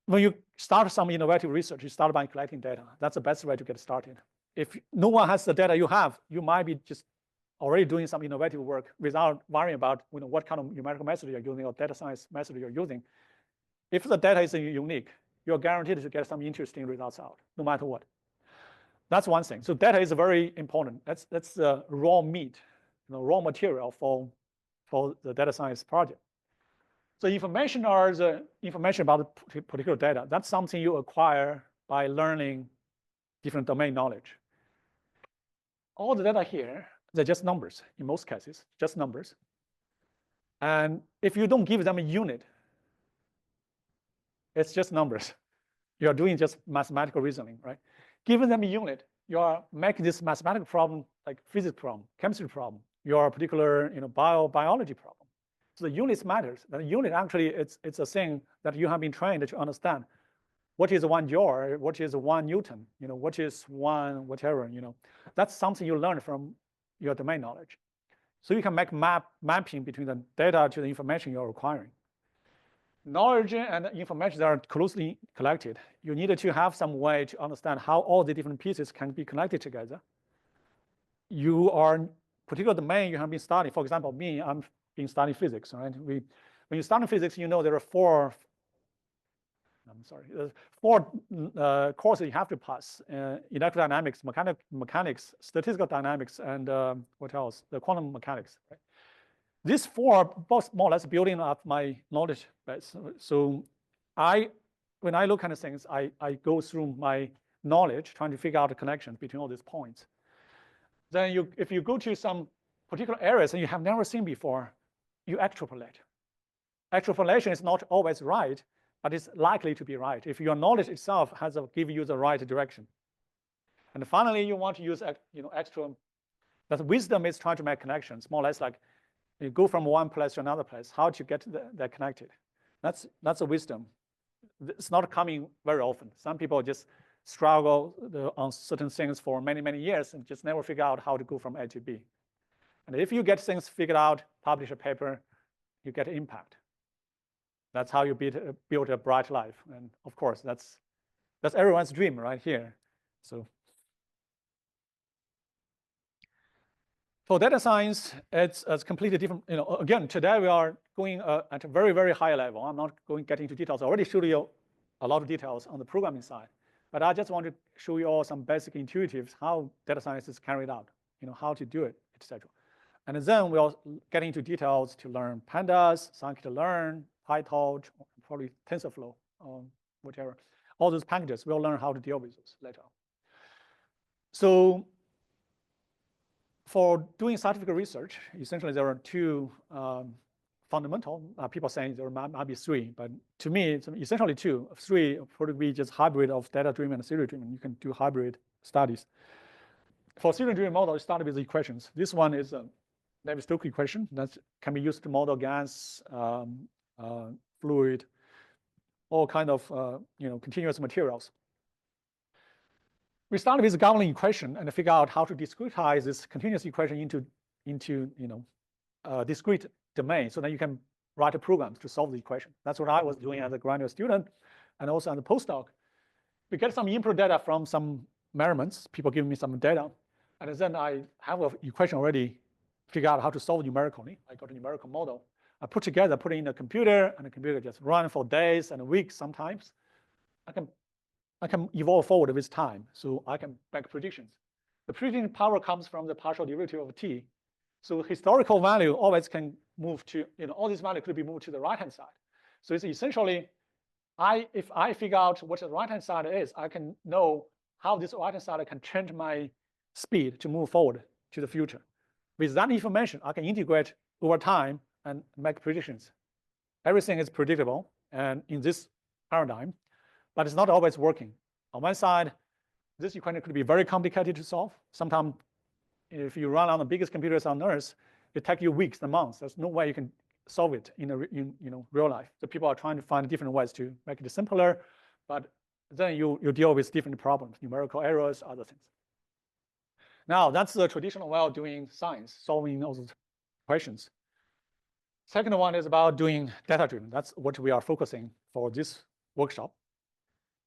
When you start some innovative research, you start by collecting data. That's the best way to get started. If no one has the data you have, you might be just already doing some innovative work without worrying about what kind of numerical method you're using or data science method you're using. If the data is unique, you're guaranteed to get some interesting results out, no matter what. That's one thing. So data is very important. That's the raw meat, raw material for the data science project. So information are the information about the particular data. That's something you acquire by learning different domain knowledge. All the data here, they're just numbers in most cases, just numbers. And if you don't give them a unit, it's just numbers. You are doing just mathematical reasoning, right? Giving them a unit, you are making this mathematical problem like physics problem, chemistry problem, your particular biology problem. So the units matters. The unit actually, it's a thing that you have been trained to understand. What is 1 joule? What is 1 Newton? What is 1 whatever? That's something you learn from your domain knowledge. So you can make mapping between the data to the information you're acquiring. Knowledge and information are closely connected. You needed to have some way to understand how all the different pieces can be connected together. You are particular domain you have been studying. For example, me, I'm been studying physics, right? When you start in physics, there are four courses you have to pass: electrodynamics, mechanics, statistical dynamics, and what else? The quantum mechanics. Right? These four both more or less building up my knowledge base. So when I look at things, I go through my knowledge, trying to figure out the connections between all these points. Then if you go to some particular areas that you have never seen before, you extrapolate. Extrapolation is not always right, but it's likely to be right if your knowledge itself has give you the right direction. And finally, you want to use extra. That wisdom is trying to make connections, more or less like you go from one place to another place. How to get that connected? That's a wisdom. It's not coming very often. Some people just struggle on certain things for many, many years and just never figure out how to go from A to B. And if you get things figured out, publish a paper, you get impact. That's how you build a bright life. And of course, that's everyone's dream right here. So for data science, it's completely different. Again, today we are going at a very, very high level. I'm not going to get into details. I already showed you a lot of details on the programming side. But I just want to show you all some basic intuitives, how data science is carried out, how to do it, etc. And then we'll get into details to learn pandas, scikit-learn, PyTorch, probably TensorFlow, whatever. All those packages, we'll learn how to deal with those later. So for doing scientific research, essentially there are two fundamental. People saying there might be three, but to me, it's essentially two. Three would be just hybrid of data-driven and theory-driven. You can do hybrid studies. For theory-driven model, you start with the equations. This one is a Navier-Stokes equation that can be used to model gas, fluid, all kind of continuous materials. We start with the governing equation and figure out how to discretize this continuous equation into discrete domain, so that you can write a program to solve the equation. That's what I was doing as a graduate student, and also as a postdoc. We get some input data from some measurements. People give me some data, and then I have an equation already figure out how to solve numerically. I got a numerical model. I put it in a computer, and the computer just run for days and weeks sometimes. I can evolve forward with time, so I can make predictions. The prediction power comes from the partial derivative of t. So historical value always can move to, all these values could be moved to the right-hand side. So it's essentially, if I figure out what the right-hand side is, I can know how this right-hand side can change my speed to move forward to the future. With that information, I can integrate over time and make predictions. Everything is predictable and in this paradigm, but it's not always working. On one side, this equation could be very complicated to solve. Sometimes, if you run on the biggest computers on Earth, it takes you weeks and months. There's no way you can solve it in real life. So people are trying to find different ways to make it simpler, but then you deal with different problems, numerical errors, other things. Now, that's the traditional way of doing science, solving all those questions. Second one is about doing data-driven. That's what we are focusing for this workshop.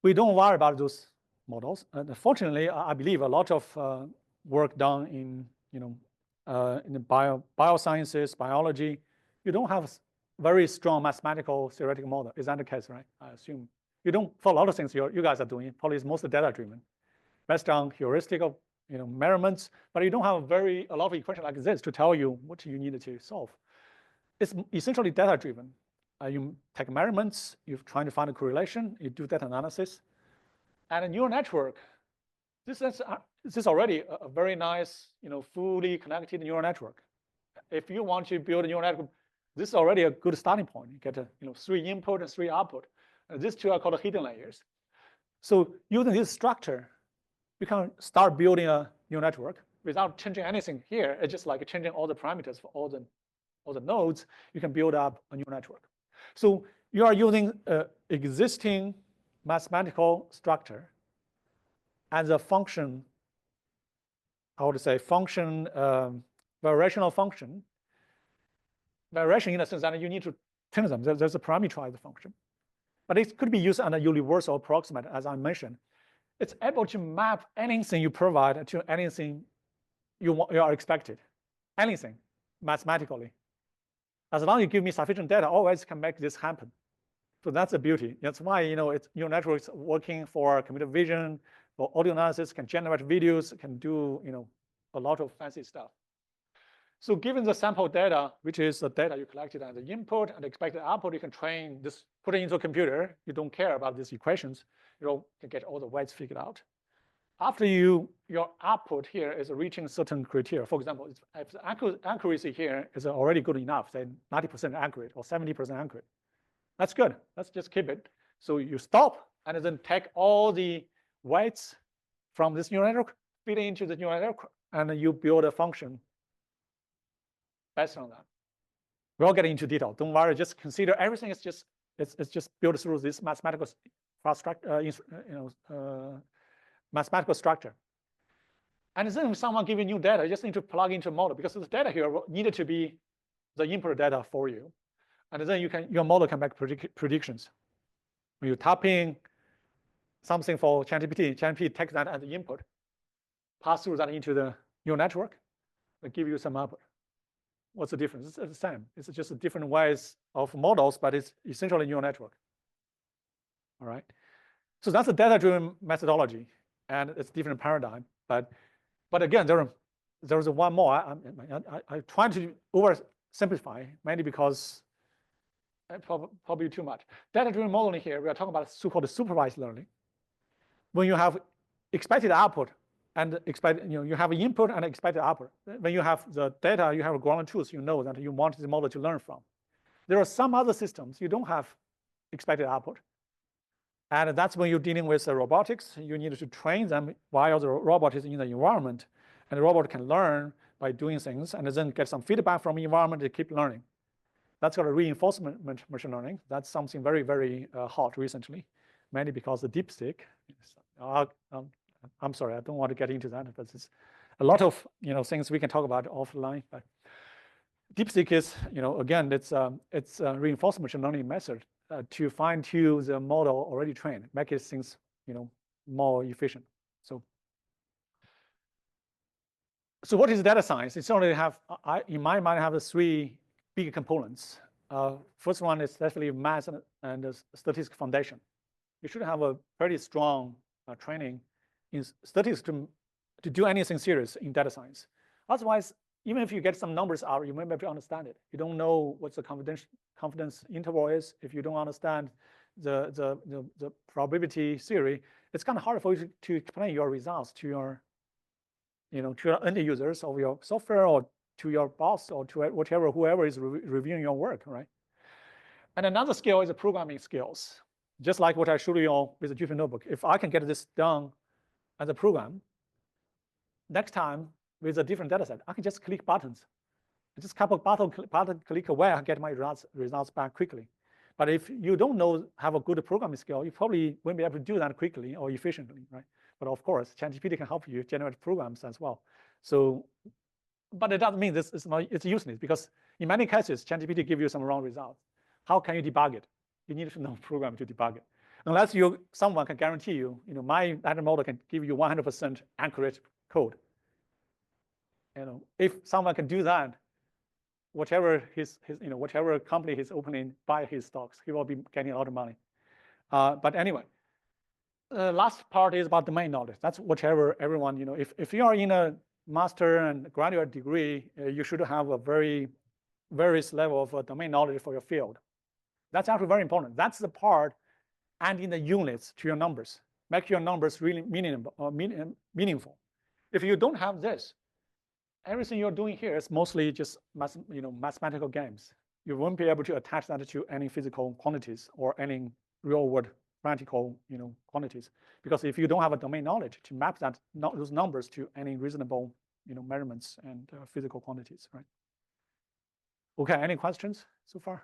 We don't worry about those models. Fortunately, I believe a lot of work done in the biosciences, biology, you don't have very strong mathematical theoretical model. Is that the case, right? I assume you don't. For a lot of things you guys are doing, probably is mostly data-driven, based on heuristic of measurements. But you don't have a lot of equations like this to tell you what you need to solve. It's essentially data-driven. You take measurements, you're trying to find a correlation, you do data analysis. And a neural network, this is already a very nice, fully connected neural network. If you want to build a neural network, this is already a good starting point. You get 3 input and 3 output. These two are called hidden layers. So using this structure, you can start building a neural network without changing anything here. It's just like changing all the parameters for all the nodes. You can build up a neural network. So you are using existing mathematical structure as a function, I would say function, variational function. Variation in the sense that you need to turn them. There's a parameterized function. But it could be used on a universal approximate, as I mentioned. It's able to map anything you provide to anything you are expected. Anything, mathematically. As long as you give me sufficient data, I always can make this happen. So that's the beauty. That's why it's neural networks working for computer vision, for audio analysis, can generate videos, can do a lot of fancy stuff. So given the sample data, which is the data you collected as the input and expected output, you can train this, put it into a computer. You don't care about these equations. You can get all the weights figured out. After your output here is reaching certain criteria. For example, if the accuracy here is already good enough, say 90% accurate or 70% accurate, that's good. Let's just keep it. So you stop and then take all the weights from this neural network, feed it into the neural network, and you build a function based on that. We'll get into detail. Don't worry. Just consider everything is just It's just built through this mathematical mathematical structure. And then when someone give you new data, you just need to plug into a model, because the data here needed to be the input data for you. And then your model can make predictions. When you type in something for ChatGPT takes that as the input, pass through that into the neural network, and give you some output. What's the difference? It's the same. It's just different ways of models, but it's essentially neural network. All right. So that's a data-driven methodology, and it's a different paradigm. But again, there's one more. I try to oversimplify, mainly because probably too much. Data-driven modeling here, we are talking about so-called supervised learning. When you have expected output and you have an input and expected output. When you have the data, you have ground truth, you know that you want the model to learn from. There are some other systems you don't have expected output. And that's when you're dealing with the robotics. You need to train them while the robot is in the environment. And the robot can learn by doing things and then get some feedback from the environment to keep learning. That's called reinforcement machine learning. That's something very, very hot recently, mainly because the DeepSeek. I'm sorry, I don't want to get into that, but it's a lot of things we can talk about offline. But DeepSeek is, again, it's a reinforcement machine learning method to fine-tune the model already trained, make it things more efficient. So what is data science? It's only in my mind, I have three big components. First one is definitely math and statistics foundation. You should have a pretty strong training in statistics to do anything serious in data science. Otherwise, even if you get some numbers out, you may not be able to understand it. You don't know what the confidence interval is. If you don't understand the probability theory, it's kind of hard for you to explain your results to your end users of your software, or to your boss, or to whoever is reviewing your work, right? And another skill is the programming skills. Just like what I showed you with the Jupyter Notebook. If I can get this done as a program, next time with a different data set, I can just click buttons. Just a couple of button click away, I get my results back quickly. But if you don't have a good programming skill, you probably won't be able to do that quickly or efficiently, right? But of course, ChatGPT can help you generate programs as well. So, but it doesn't mean it's useless, because in many cases, ChatGPT gives you some wrong results. How can you debug it? You need to know program to debug it. Unless someone can guarantee you, my data model can give you 100% accurate code. If someone can do that, whatever whatever company he's opening, buy his stocks, he will be getting a lot of money. But anyway, the last part is about domain knowledge. That's whatever everyone, if you are in a master and graduate degree, you should have a various level of domain knowledge for your field. That's actually very important. That's the part adding the units to your numbers. Make your numbers really meaningful. If you don't have this, everything you're doing here is mostly just mathematical games. You won't be able to attach that to any physical quantities or any real-world practical quantities. Because if you don't have a domain knowledge to map those numbers to any reasonable measurements and physical quantities, right? Okay, any questions so far?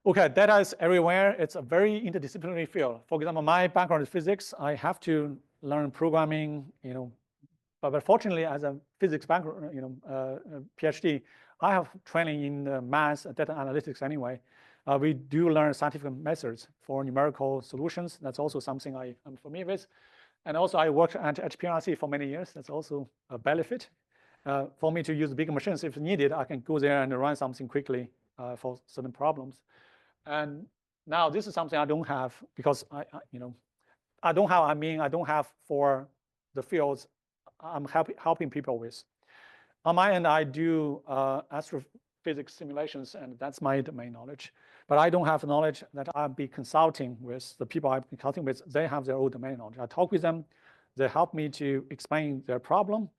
Okay, data is everywhere. It's a very interdisciplinary field. For example, my background is physics. I have to learn programming, but fortunately, as a physics background, PhD, I have training in math, data analytics anyway. We do learn scientific methods for numerical solutions. That's also something I am familiar with. And also, I worked at HPLC for many years. That's also a benefit. For me to use bigger machines if needed, I can go there and run something quickly for certain problems. And now this is something I don't have, because I don't have for the fields I'm helping people with. On my end, I do astrophysics simulations, and that's my domain knowledge. But I don't have knowledge that I'll be consulting with. The people I'm consulting with, they have their own domain knowledge. I talk with them. They help me to explain their problem.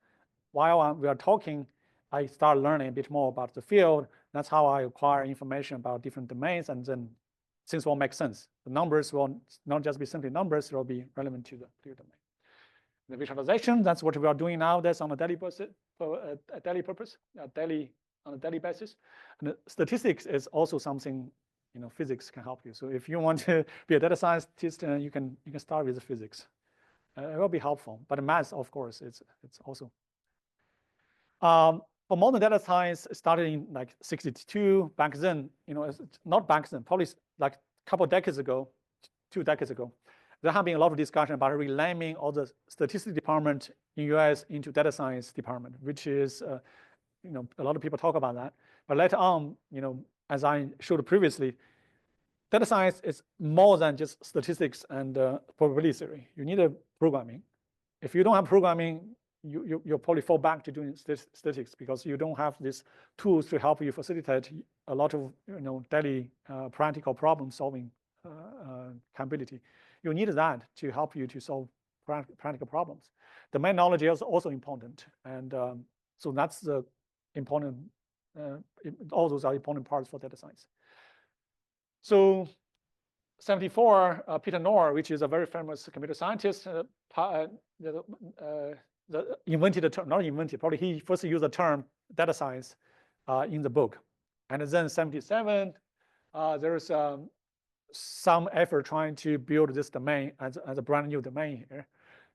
While we are talking, I start learning a bit more about the field. That's how I acquire information about different domains, and then things will make sense. The numbers will not just be simply numbers, they will be relevant to the domain. The visualization, that's what we are doing now. That's on a daily purpose, on a daily basis. And the statistics is also something, physics can help you. So if you want to be a data scientist, you can start with physics. It will be helpful. But math, of course, it's also. For modern data science, started in like 62. Back then, not back then, probably like a couple of decades ago, 2 decades ago, there have been a lot of discussion about renaming all the statistics department in US into data science department, which is, a lot of people talk about that. But later on, as I showed previously, data science is more than just statistics and probability theory. You need a programming. If you don't have programming, you'll probably fall back to doing statistics because you don't have these tools to help you facilitate a lot of daily practical problem solving capability. You need that to help you to solve practical problems. Domain knowledge is also important, and so that's the important. All those are important parts for data science. So 74, Peter Noor, which is a very famous computer scientist, invented the term, not invented, probably he first used the term data science in the book. And then 77, there's some effort trying to build this domain as a brand new domain here.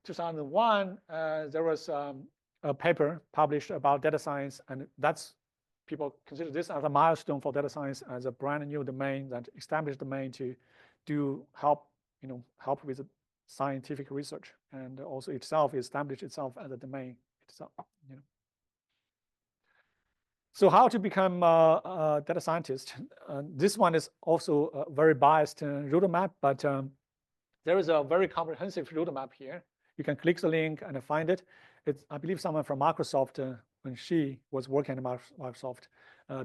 2001, there was a paper published about data science, and people consider this as a milestone for data science, as a brand new domain, that established domain to help with scientific research, and also itself established itself as a domain itself. So how to become a data scientist? This one is also a very biased roadmap, but there is a very comprehensive roadmap here. You can click the link and find it. I believe someone from Microsoft, when she was working at Microsoft,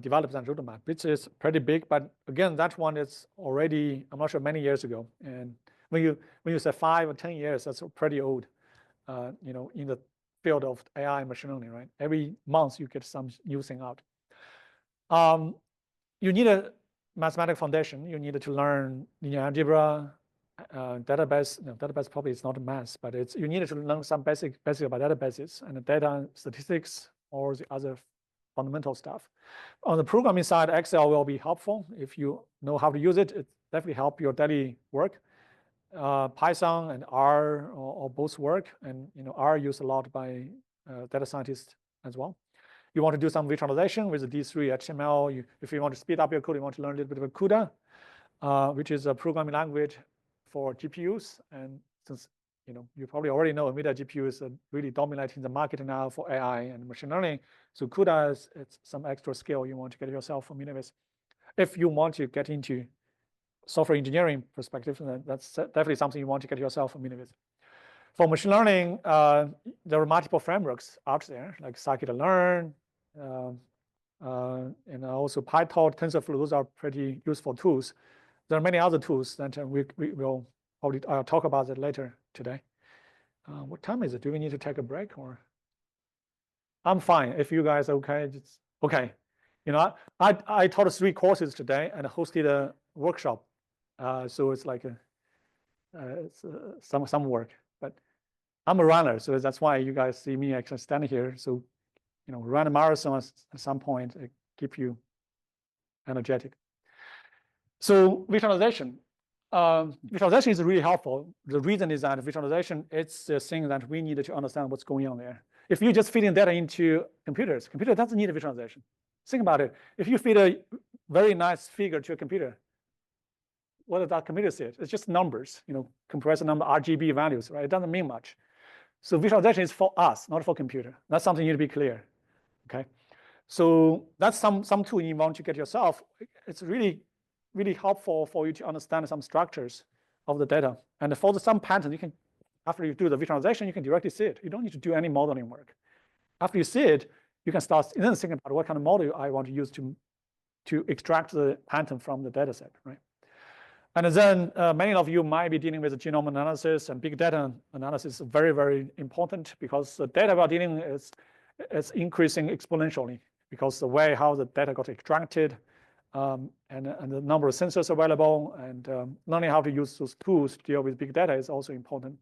developed that roadmap, which is pretty big. But again, that one is already, I'm not sure, many years ago. And when you say 5 or 10 years, that's pretty old, in the field of AI and machine learning, right? Every month you get some new thing out. You need a mathematical foundation. You need to learn linear algebra, database. Database probably is not math, but you need to learn some basic about databases and data statistics or the other fundamental stuff. On the programming side, Excel will be helpful if you know how to use it. It definitely help your daily work. Python and R or both work, and R used a lot by data scientists as well. You want to do some visualization with the D3 HTML. If you want to speed up your code, you want to learn a little bit of CUDA, which is a programming language for GPUs. And since you probably already know NVIDIA GPUs are really dominating the market now for AI and machine learning, so CUDA it's some extra skill you want to get yourself familiar with. If you want to get into software engineering perspective, then that's definitely something you want to get yourself familiar with. For machine learning, there are multiple frameworks out there, like scikit-learn, and also PyTorch, TensorFlow. Those are pretty useful tools. There are many other tools that we will probably talk about that later today. What time is it? Do we need to take a break, or? I'm fine. If you guys are okay, just okay. I taught 3 courses today and hosted a workshop. So it's like some work, but I'm a runner, so that's why you guys see me actually standing here. So, run a marathon at some point, keep you energetic. So visualization. Visualization is really helpful. The reason is that visualization, it's the thing that we need to understand what's going on there. If you just feeding data into computer doesn't need a visualization. Think about it. If you feed a very nice figure to a computer, what does that computer see? It's just numbers, compressed number, RGB values, right? It doesn't mean much. So visualization is for us, not for computer. That's something you need to be clear, okay? So that's some tool you want to get yourself. It's really, really helpful for you to understand some structures of the data. And for some patterns, you can, after you do the visualization, you can directly see it. You don't need to do any modeling work. After you see it, you can start then thinking about what kind of model I want to use to extract the pattern from the data set, right? And then many of you might be dealing with genome analysis, and big data analysis is very, very important because the data we're dealing is increasing exponentially because the way how the data got extracted and the number of sensors available, and learning how to use those tools to deal with big data is also important.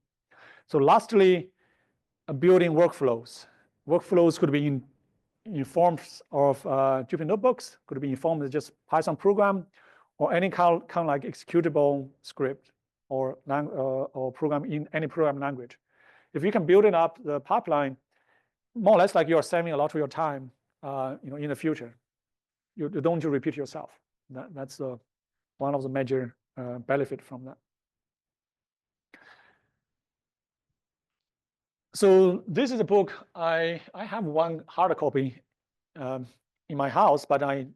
So lastly, building workflows. Workflows could be in in forms of Jupyter notebooks, could be in form of just Python program, or any kind of like executable script or program in any program language. If you can build it up the pipeline, more or less like you're saving a lot of your time, in the future. You don't need to repeat yourself. That's one of the major benefit from that. So this is a book. I have one hard copy in my house, but I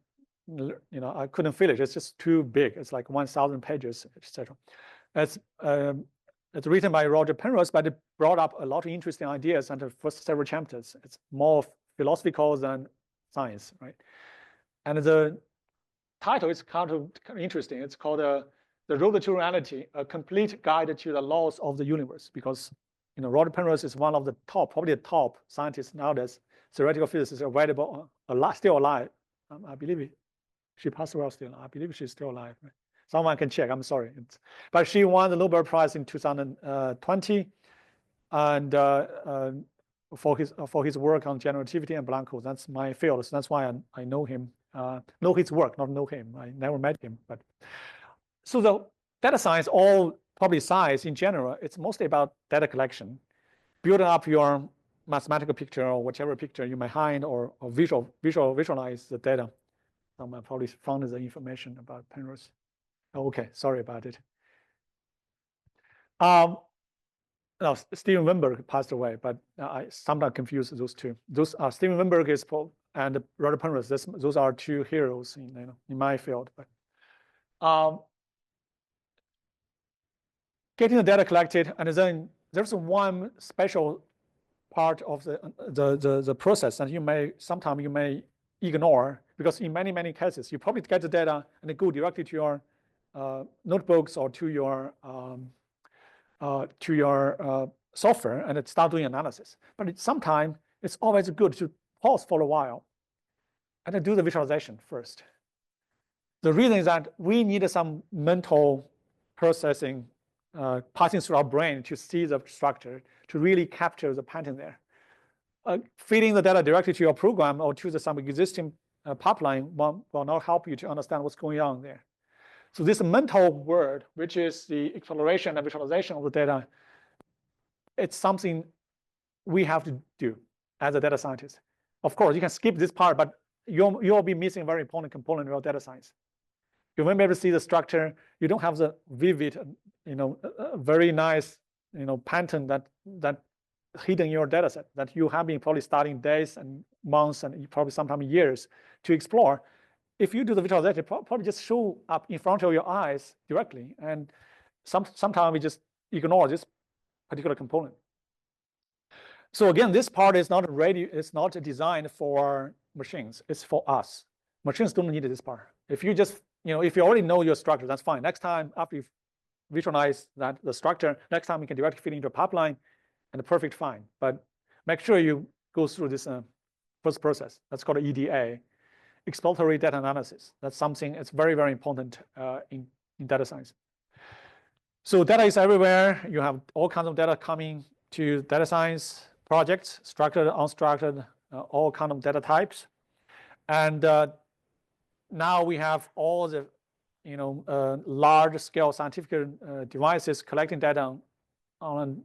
couldn't fill it. It's just too big. It's like 1,000 pages, etc. It's written by Roger Penrose, but it brought up a lot of interesting ideas in the first several chapters. It's more philosophical than science, right? And the title is kind of interesting. It's called "The Road to Reality: A Complete Guide to the Laws of the Universe." Because Roger Penrose is one of the top, probably the top scientists nowadays. Theoretical physicists available, still alive. I believe she passed away still. I believe she's still alive. Right? Someone can check. I'm sorry, but she won the Nobel Prize in 2020, and for his work on generativity and black holes. That's my field, so that's why I know him, know his work, not know him. I never met him, but so the data science, all probably science in general, it's mostly about data collection, building up your mathematical picture or whichever picture you may find, or visualize the data. Someone probably found the information about Penrose. Oh, okay, sorry about it. No, Steven Weinberg passed away, but I sometimes confuse those two. Those Steven Weinberg and Roger Penrose. Those are two heroes in my field. But getting the data collected, and then there's one special part of the process that sometimes you may ignore, because in many cases you probably get the data and it go directly to your notebooks or to your software, and it start doing analysis. But sometimes it's always good to pause for a while and then do the visualization first. The reason is that we need some mental processing passing through our brain to see the structure, to really capture the pattern there. Feeding the data directly to your program or to some existing pipeline will not help you to understand what's going on there. So this mental word, which is the exploration and visualization of the data, it's something we have to do as a data scientist. Of course, you can skip this part, but you'll be missing a very important component of data science. You won't be able to see the structure. You don't have the vivid, very nice, pattern that hidden in your data set that you have been probably starting days and months and probably sometimes years to explore. If you do the visualization, it probably just show up in front of your eyes directly. And sometimes we just ignore this particular component. So again, this part is not ready. It's not designed for machines. It's for us. Machines don't need this part. If you just, if you already know your structure, that's fine. Next time, after you visualize the structure, next time you can directly feed into a pipeline, and perfect fine. But make sure you go through this first process. That's called EDA, exploratory data analysis. That's something that's very, very important in data science. So data is everywhere. You have all kinds of data coming to data science projects, structured, unstructured, all kinds of data types. And now we have all the large-scale scientific devices collecting data on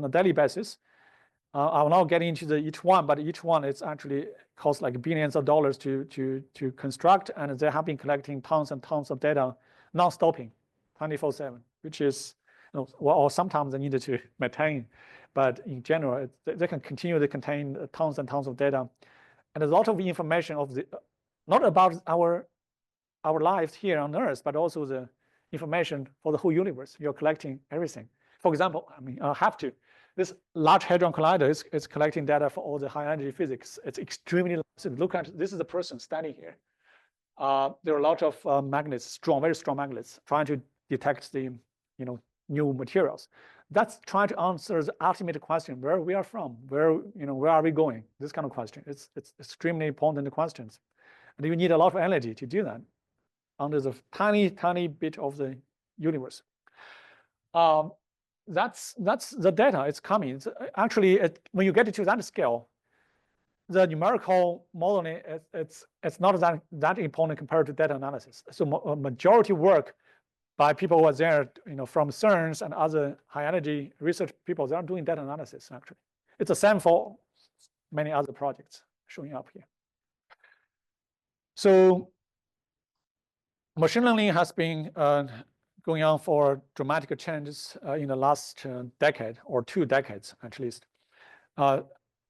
a daily basis. I will not get into each one, but each one is actually costs like billions of dollars to construct, and they have been collecting tons and tons of data, non-stopping, 24/7, which is, or sometimes they needed to maintain, but in general, they can continue to contain tons and tons of data, and a lot of information not about our lives here on Earth, but also the information for the whole universe. You're collecting everything. For example, I have to. This Large Hadron Collider is collecting data for all the high energy physics. It's extremely. Look at this is the person standing here. There are a lot of magnets, very strong magnets, trying to detect the new materials. That's trying to answer the ultimate question: where we are from, where are we going? This kind of question. It's extremely important questions, and you need a lot of energy to do that under the tiny bit of the universe. That's the data. It's coming. It's actually, when you get to that scale, the numerical modeling, it's not that important compared to data analysis. So majority work by people who are there, from CERNs and other high energy research people, they are doing data analysis actually. It's the same for many other projects showing up here. So machine learning has been going on for dramatic changes in the last decade or 2 decades at least.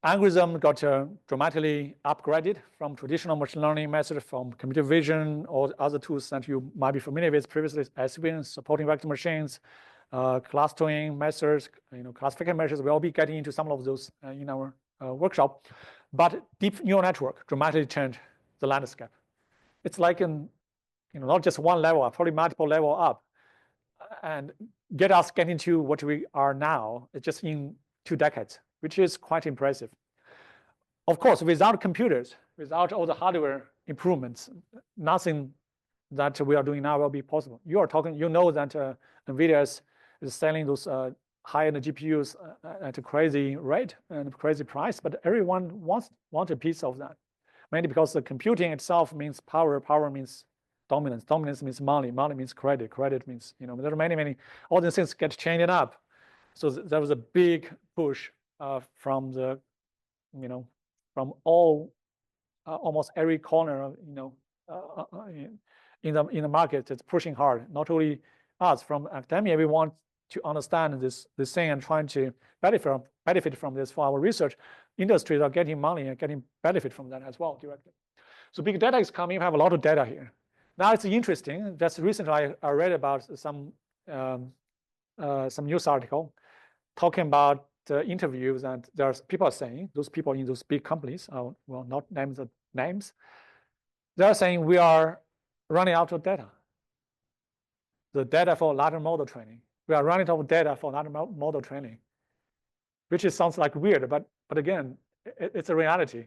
Algorithm got dramatically upgraded from traditional machine learning methods, from computer vision or other tools that you might be familiar with previously, SVN, supporting vector machines, clustering methods, classification methods. We'll be getting into some of those in our workshop. But deep neural network dramatically changed the landscape. It's like not just one level up, probably multiple level up, and get us getting to what we are now just in 2 decades, which is quite impressive. Of course, without computers, without all the hardware improvements, nothing that we are doing now will be possible. You are talking, that NVIDIA is selling those high-end GPUs at a crazy rate and crazy price, but everyone wants a piece of that. Mainly because the computing itself means power, power means dominance, dominance means money, money means credit, credit means, there are many, all these things get changed up. So there was a big push from the, from all, almost every corner, in the market. It's pushing hard. Not only us from academia, we want to understand this thing and trying to benefit from this for our research. Industries are getting money and getting benefit from that as well directly. So big data is coming. We have a lot of data here. Now it's interesting. Just recently, I read about some news article talking about interviews, and there's people are saying, those people in those big companies, I will not name the names, they're saying we are running out of data. The data for large model training. We are running out of data for large model training, which sounds like weird, but again, it's a reality.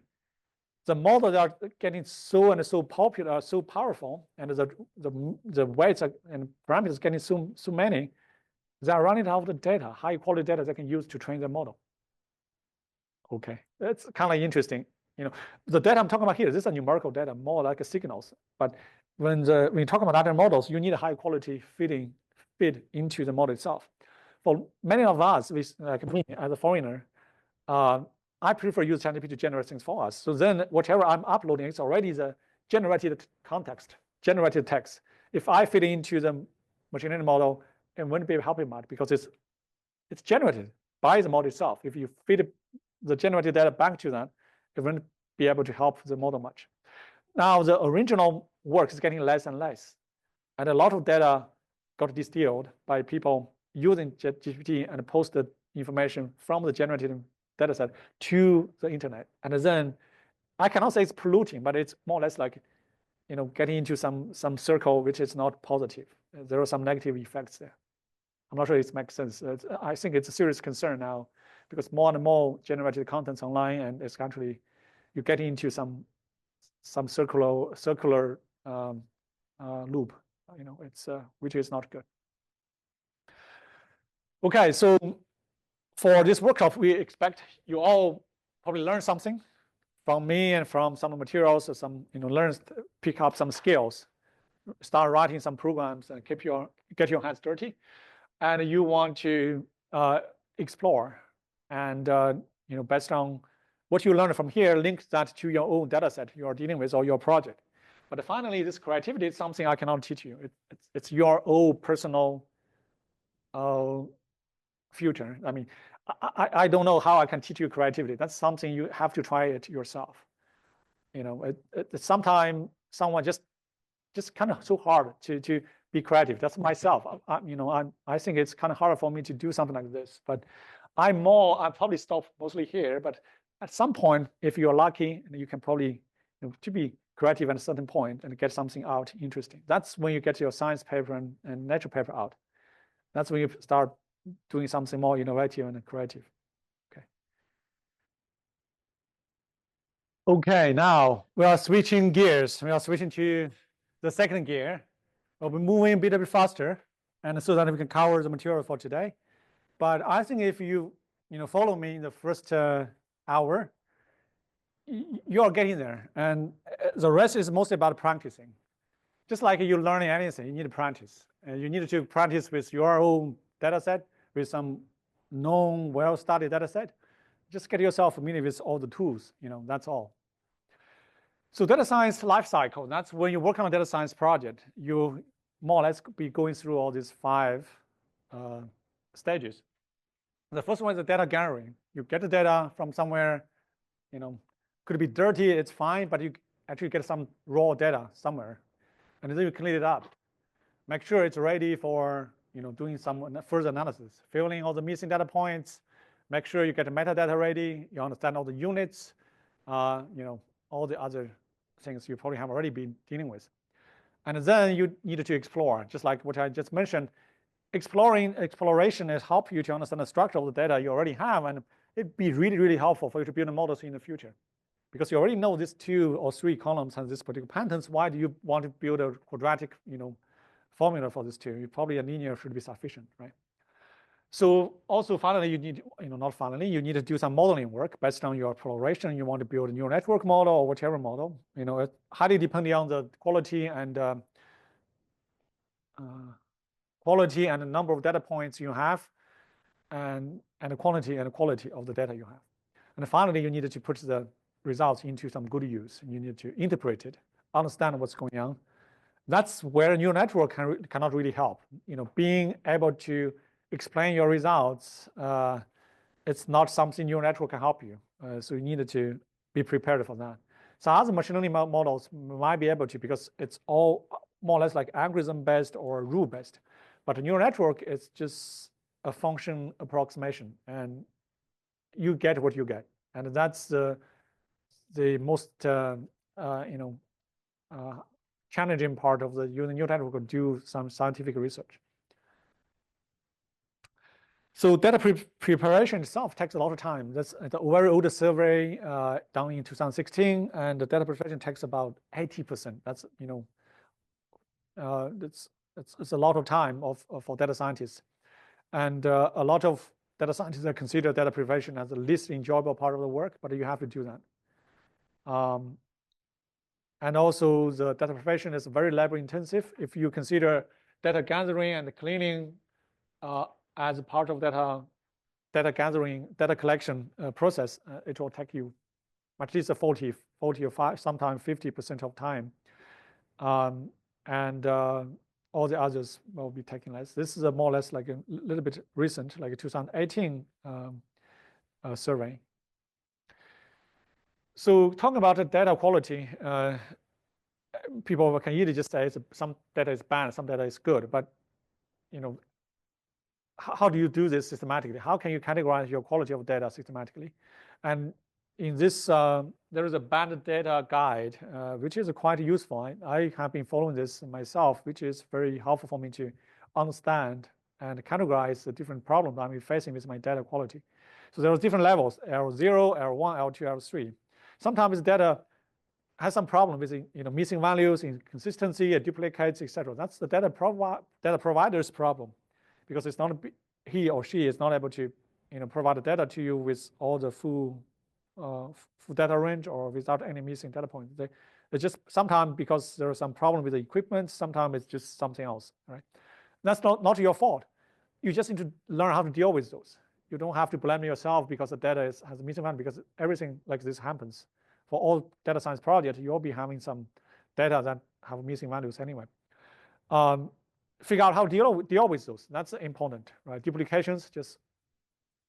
The models are getting so popular, so powerful, and the weights and parameters getting so many. They are running out of data, high quality data they can use to train their model. Okay, that's kind of interesting. The data I'm talking about here, this is numerical data, more like signals. But when you talk about other models, you need a high quality feed into the model itself. For many of us, like me as a foreigner, I prefer use ChatGPT to generate things for us. So then whatever I'm uploading is already the generated context, generated text. If I fit into the machine learning model, it wouldn't be helping much because it's generated by the model itself. If you feed the generated data back to that, it wouldn't be able to help the model much. Now the original work is getting less and less, and a lot of data got distilled by people using ChatGPT and posted information from the generated data set to the internet. And then I cannot say it's polluting, but it's more or less like, getting into some circle which is not positive. There are some negative effects there. I'm not sure it makes sense. I think it's a serious concern now because more and more generated contents online, and it's actually you get into some circular loop. Which is not good. Okay, so for this workshop, we expect you all probably learn something from me and from some materials, or some pick up some skills, start writing some programs, and get your hands dirty, and you want to explore, and based on what you learn from here, link that to your own data set you are dealing with or your project. But finally, this creativity is something I cannot teach you. It's your own personal future. I mean, I don't know how I can teach you creativity. That's something you have to try it yourself. Sometimes someone just kind of so hard to be creative. That's myself. I think it's kind of hard for me to do something like this. But I probably stop mostly here. But at some point, if you're lucky, you can probably to be creative at a certain point and get something out interesting. That's when you get your science paper and nature paper out. That's when you start doing something more innovative and creative. Okay, now we are switching gears. We are switching to the second gear. We'll be moving a bit faster, and so that we can cover the material for today. But I think if you follow me in the first hour, you are getting there, and the rest is mostly about practicing. Just like you're learning anything, you need to practice. You need to practice with your own data set, with some known, well-studied data set. Just get yourself familiar with all the tools, that's all. So data science lifecycle, that's when you work on a data science project, you more or less be going through all these 5 stages. The first one is the data gathering. You get the data from somewhere, could be dirty, it's fine, but you actually get some raw data somewhere, and then you clean it up. Make sure it's ready for doing some further analysis, filling all the missing data points. Make sure you get the metadata ready. You understand all the units, all the other things you probably have already been dealing with. And then you need to explore, just like what I just mentioned. Exploration is help you to understand the structure of the data you already have, and it'd be really, really helpful for you to build models in the future. Because you already know these 2 or 3 columns and this particular patterns. Why do you want to build a quadratic, formula for this 2? Probably a linear should be sufficient, right? So also finally, you need, not finally, you need to do some modeling work based on your exploration. You want to build a neural network model or whatever model. It's highly depending on the quality and the number of data points you have, and the quantity and the quality of the data you have. And finally, you need to put the results into some good use. You need to interpret it, understand what's going on. That's where a neural network cannot really help. Being able to explain your results, it's not something neural network can help you. So you need to be prepared for that. So other machine learning models might be able to, because it's all more or less like algorithm-based or rule-based. But a neural network is just a function approximation, and you get what you get. And that's the most challenging part of using neural network to do some scientific research. So data preparation itself takes a lot of time. That's a very old survey done in 2016, and the data preparation takes about 80%. That's it's a lot of time for data scientists, and a lot of data scientists consider data preparation as the least enjoyable part of the work, but you have to do that. And also the data preparation is very labor intensive. If you consider data gathering and cleaning as a part of data gathering, data collection process, it will take you at least 40 or 5, sometimes 50% of time. And all the others will be taking less. This is more or less like a little bit recent, like a 2018 survey. So talking about the data quality, people can either just say some data is bad, some data is good, but how do you do this systematically? How can you categorize your quality of data systematically? And in this, there is a bad data guide, which is quite useful. I have been following this myself, which is very helpful for me to understand and categorize the different problems I'm facing with my data quality. So there are different levels: L0, L1, L2, L3. Sometimes data has some problem with missing values, inconsistency, duplicates, etc. That's the data provider's problem, because it's not he or she is not able to provide the data to you with all the full data range or without any missing data points. It's just sometimes because there is some problem with the equipment, sometimes it's just something else, right? That's not your fault. You just need to learn how to deal with those. You don't have to blame yourself because the data has a missing value, because everything like this happens. For all data science projects, you'll be having some data that have missing values anyway. Figure out how to deal with those. That's important, right? Duplications, just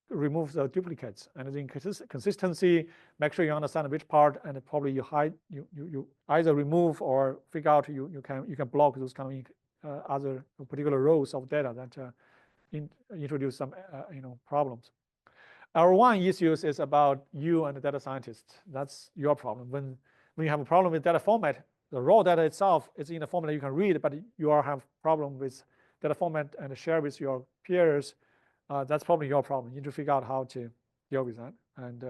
remove the duplicates. And the consistency, make sure you understand which part, and probably you either remove or figure out you can block those kind of other particular rows of data that introduce some problems. Our one issues is about you and the data scientist. That's your problem. When you have a problem with data format, the raw data itself is in a format you can read, but you have problem with data format and share with your peers. That's probably your problem. You need to figure out how to deal with that, and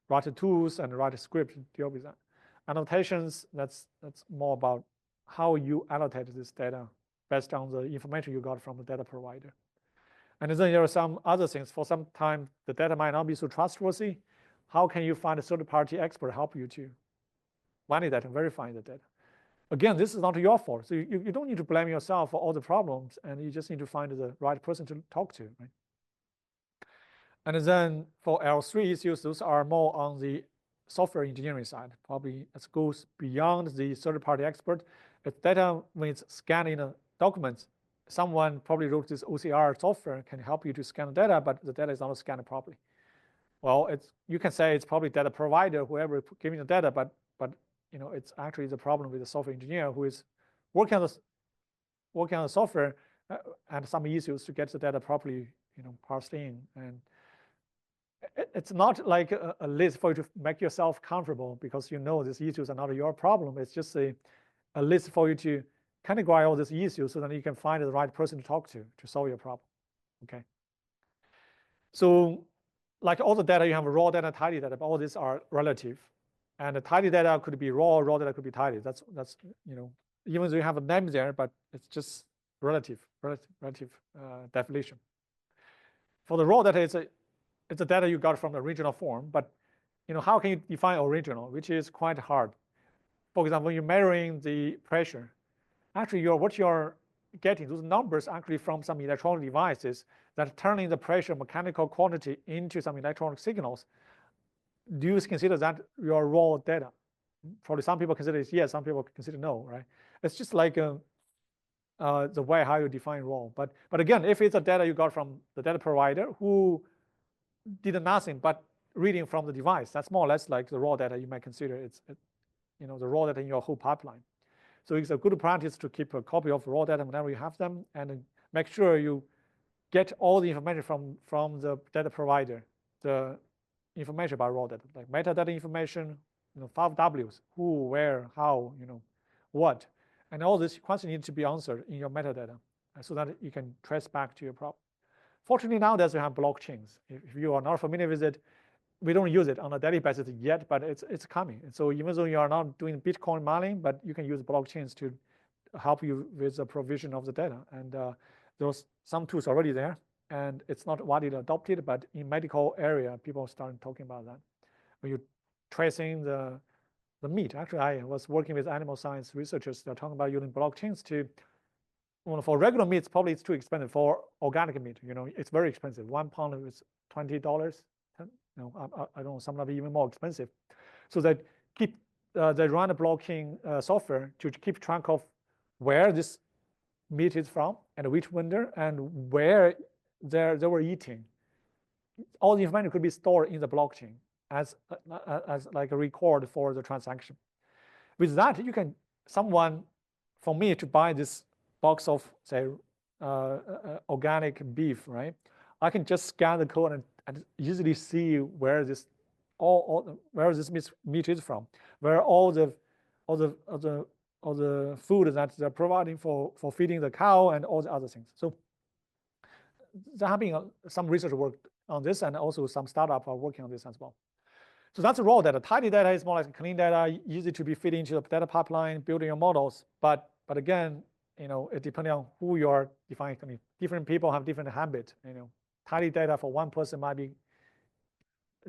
write the tools and write a script to deal with that. Annotations, that's more about how you annotate this data based on the information you got from the data provider. And then there are some other things. For some time, the data might not be so trustworthy. how can you find a third-party expert help you to validate that and verify the data? Again, this is not your fault. So you don't need to blame yourself for all the problems, and you just need to find the right person to talk to, right? And then for L3 issues, those are more on the software engineering side. Probably it goes beyond the third-party expert. If data, when it's scanned in a document, someone probably wrote this OCR software can help you to scan the data, but the data is not scanned properly. Well, you can say it's probably data provider, whoever giving the data, but it's actually the problem with the software engineer who is working on the software and some issues to get the data properly parsed in. And it's not like a list for you to make yourself comfortable because these issues are not your problem. It's just a list for you to categorize all these issues so that you can find the right person to talk to solve your problem. Okay. So like all the data, you have raw data, tidy data, but all these are relative. And the tidy data could be raw data could be tidy. That's even though you have a name there, but it's just relative definition. For the raw data, it's the data you got from the original form, but how can you define original, which is quite hard. For example, when you're measuring the pressure, actually what you're getting, those numbers actually from some electronic devices that are turning the pressure mechanical quantity into some electronic signals. Do you consider that your raw data? Probably some people consider it yes, some people consider no, right? It's just like the way how you define raw. But again, if it's a data you got from the data provider who did nothing but reading from the device, that's more or less like the raw data you might consider it's the raw data in your whole pipeline. So it's a good practice to keep a copy of raw data whenever you have them, and make sure you get all the information from the data provider, the information about raw data, like metadata information, 5 Ws, who, where, how, what, and all this questions need to be answered in your metadata so that you can trace back to your problem. Fortunately, nowadays we have blockchains. If you are not familiar with it, we don't use it on a daily basis yet, but it's coming. And so even though you are not doing Bitcoin mining, but you can use blockchains to help you with the provision of the data. And there's some tools already there, and it's not widely adopted, but in medical area, people start talking about that. When you're tracing the meat, actually I was working with animal science researchers. They're talking about using blockchains to, for regular meats, probably it's too expensive. For organic meat, it's very expensive. 1 pound is $20. I don't know, some of it even more expensive. So they run a blocking software to keep track of where this meat is from and which vendor and where they were eating. All the information could be stored in the blockchain as like a record for the transaction. With that, for me to buy this box of, say, organic beef, right? I can just scan the code and easily see where this meat is from, where all the food that they're providing for feeding the cow and all the other things. So there have been some research work on this, and also some startups are working on this as well. So that's raw data. Tidy data is more like clean data, easy to be fed into the data pipeline, building your models. But again, it depends on who you're defining. Different people have different habits. Tidy data for one person might be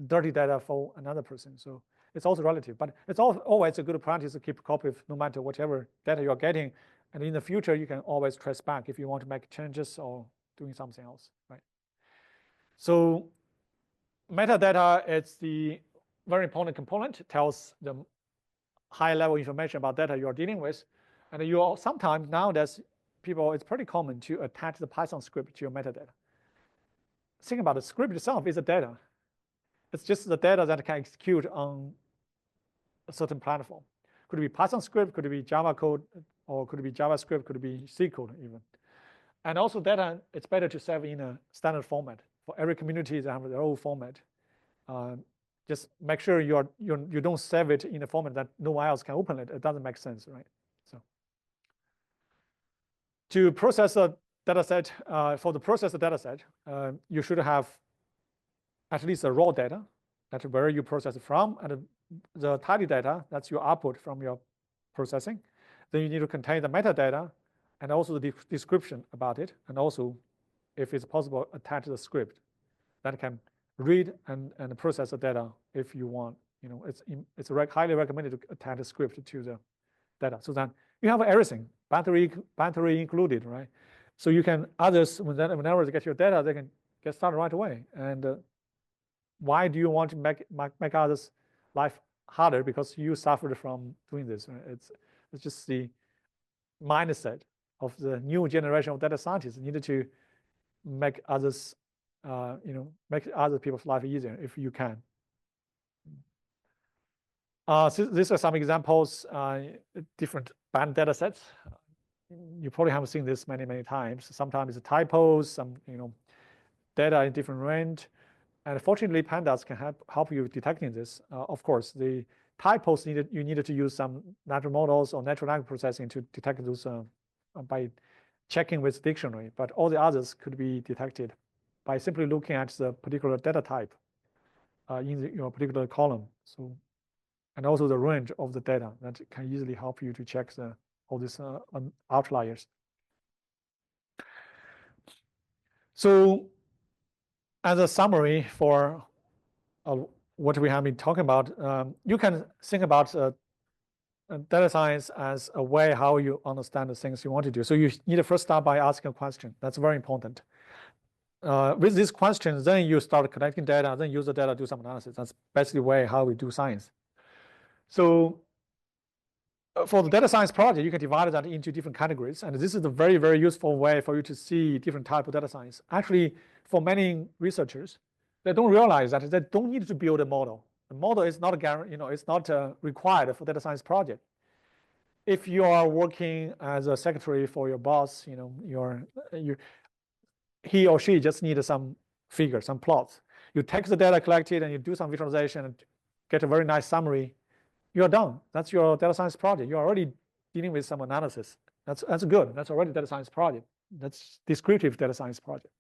dirty data for another person. So it's also relative. But it's always a good practice to keep a copy of no matter whatever data you're getting. And in the future, you can always trace back if you want to make changes or doing something else, right? So metadata is the very important component. It tells the high-level information about data you're dealing with. And sometimes nowadays, it's pretty common to attach the Python script to your metadata. Think about the script itself is a data. It's just the data that can execute on a certain platform. Could it be Python script, could it be Java code, or could it be JavaScript, could it be C code even. And also data, it's better to save in a standard format. For every community, they have their own format. Just make sure you don't save it in a format that no one else can open it. It doesn't make sense, right? So to process a data set, for the process data set, you should have at least the raw data, that's where you process it from, and the tidy data, that's your output from your processing. Then you need to contain the metadata and also the description about it, and also, if it's possible, attach the script that can read and process the data if you want. It's highly recommended to attach a script to the data so that you have everything, battery included, right? So you can others whenever they get your data, they can get started right away. And why do you want to make others' life harder? Because you suffered from doing this. Right? It's just the mindset of the new generation of data scientists needed to make others, make other people's life easier if you can. So these are some examples, different band data sets. You probably haven't seen this many times. Sometimes it's typos, some data in different range. And fortunately, pandas can help you detecting this. Of course, the typos you needed to use some natural models or natural language processing to detect those by checking with dictionary. But all the others could be detected by simply looking at the particular data type in the particular column. So, and also the range of the data that can easily help you to check all these outliers. So, as a summary for what we have been talking about, you can think about data science as a way how you understand the things you want to do. So you need to first start by asking a question. That's very important. With these questions, then you start collecting data, then use the data to do some analysis. That's basically the way how we do science. So for the data science project, you can divide that into different categories. And this is a very useful way for you to see different type of data science. Actually, for many researchers, they don't realize that they don't need to build a model. The model is not it's not required for data science project. If you are working as a secretary for your boss, he or she just needs some figures, some plots. You take the data collected and you do some visualization and get a very nice summary. You're done. That's your data science project. You're already dealing with some analysis. That's good. That's already data science project. That's descriptive data science project.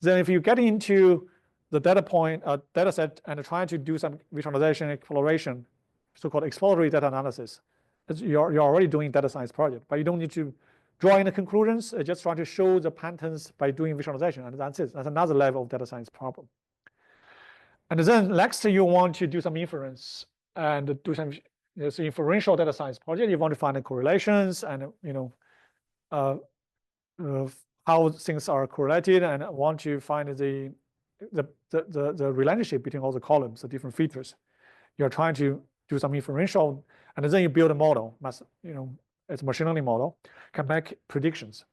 Then if you get into the data set and trying to do some visualization, exploration, so-called exploratory data analysis, you're already doing data science project, but you don't need to draw in the conclusions, just try to show the patterns by doing visualization, and that's it. That's another level of data science problem. And then next, you want to do some inference and do some inferential data science project. You want to find the correlations and how things are correlated, and want to find the relationship between all the columns, the different features. You're trying to do some inferential, and then you build a model. It's a machine learning model, can make predictions.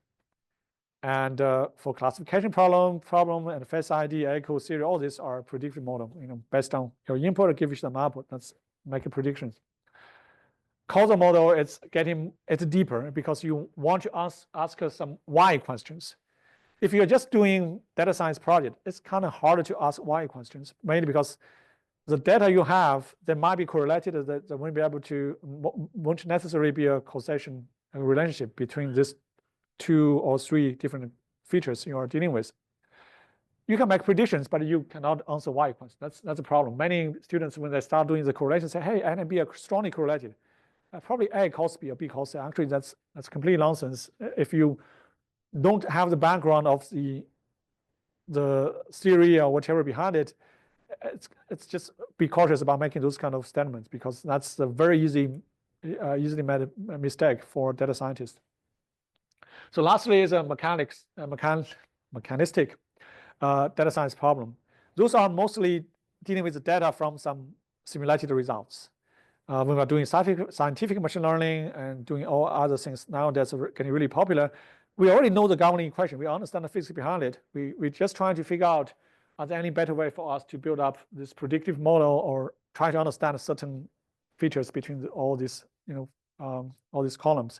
And for classification problem and face ID, echo, serial, all these are predictive model. Based on your input, give you some output. That's make predictions. Causal model, it's deeper because you want to ask some why questions. If you're just doing data science project, it's kind of harder to ask why questions, mainly because the data you have, they might be correlated, that they won't necessarily be a causation relationship between these 2 or 3 different features you are dealing with. You can make predictions, but you cannot answer why questions. That's a problem. Many students, when they start doing the correlation, say, hey, A and B are strongly correlated. Probably A causes B or B causes A. Actually, that's complete nonsense. If you don't have the background of the theory or whatever behind it, it's just be cautious about making those kind of statements, because that's a very easily made mistake for data scientists. So lastly is a mechanistic data science problem. Those are mostly dealing with the data from some simulated results. When we're doing scientific machine learning and doing all other things nowadays getting really popular, we already know the governing equation. We understand the physics behind it. We're just trying to figure out, are there any better way for us to build up this predictive model, or try to understand certain features between all these, all these columns.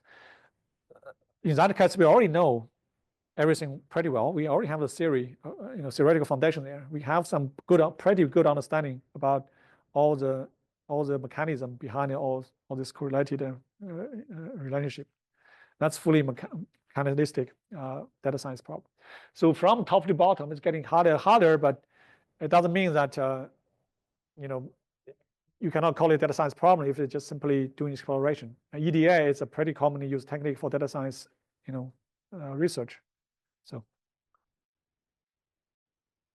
In that case, we already know everything pretty well. We already have the theory, theoretical foundation there. We have some pretty good understanding about all the mechanism behind all this correlated relationship. That's fully mechanistic data science problem. So from top to bottom, it's getting harder and harder, but it doesn't mean that you cannot call it data science problem if it's just simply doing exploration. EDA is a pretty commonly used technique for data science, research.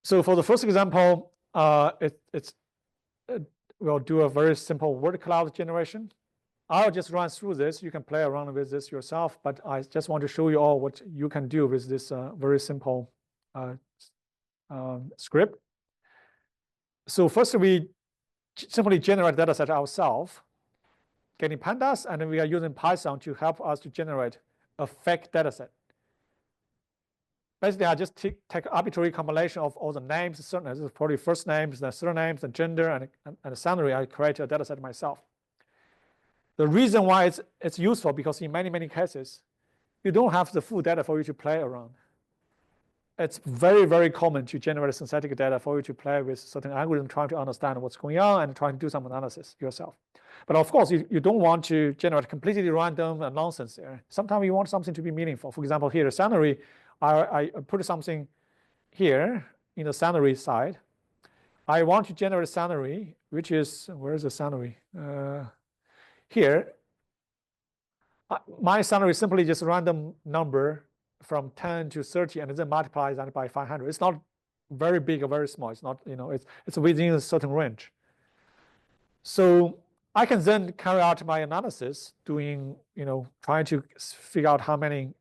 So for the first example, we'll do a very simple word cloud generation. I'll just run through this. You can play around with this yourself, but I just want to show you all what you can do with this very simple script. So first, we simply generate data set ourselves, getting pandas, and then we are using Python to help us to generate a fake data set. Basically, I just take arbitrary combination of all the names, certain probably first names, the surnames, the gender, and the salary. I create a data set myself. The reason why it's useful because in many cases, you don't have the full data for you to play around. It's very common to generate synthetic data for you to play with certain algorithm, trying to understand what's going on and trying to do some analysis yourself. But of course, you don't want to generate completely random and nonsense there. Sometimes you want something to be meaningful. For example, here, salary, I put something here in the salary side. I want to generate salary, which is, where is the salary? Here, my salary is simply just a random number from 10 to 30, and then multiply that by 500. It's not very big or very small. It's not, it's within a certain range. So I can then carry out my analysis, doing, trying to figure out how many,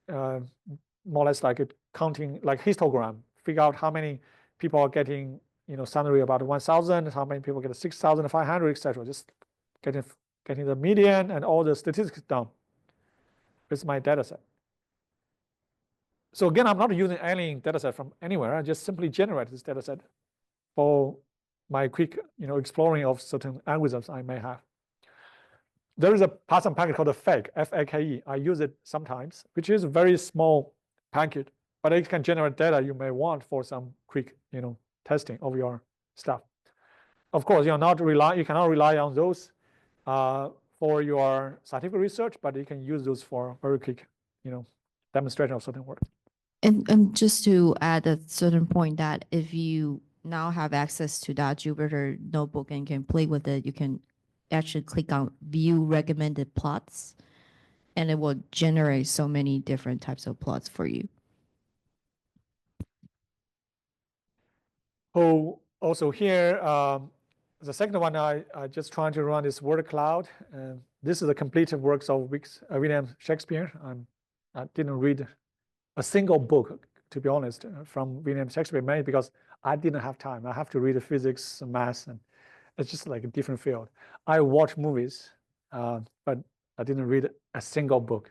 more or less like counting, like histogram, figure out how many people are getting, salary about 1,000, how many people get 6,500, etc. Just getting the median and all the statistics done with my data set. So again, I'm not using any data set from anywhere. I just simply generate this data set for my quick, exploring of certain algorithms I may have. There is a Python package called fake, F-A-K-E. I use it sometimes, which is a very small package, but it can generate data you may want for some quick, testing of your stuff. Of course, you cannot rely on those for your scientific research, but you can use those for very quick, demonstration of certain work. And just to add a certain point, that if you now have access to that Jupyter notebook and can play with it, you can actually click on view recommended plots, and it will generate so many different types of plots for you. Oh, also here, the second one, I just trying to run this word cloud. And this is the complete works of William Shakespeare. I didn't read a single book, to be honest, from William Shakespeare, mainly because I didn't have time. I have to read physics, math, and it's just like a different field. I watch movies, but I didn't read a single book.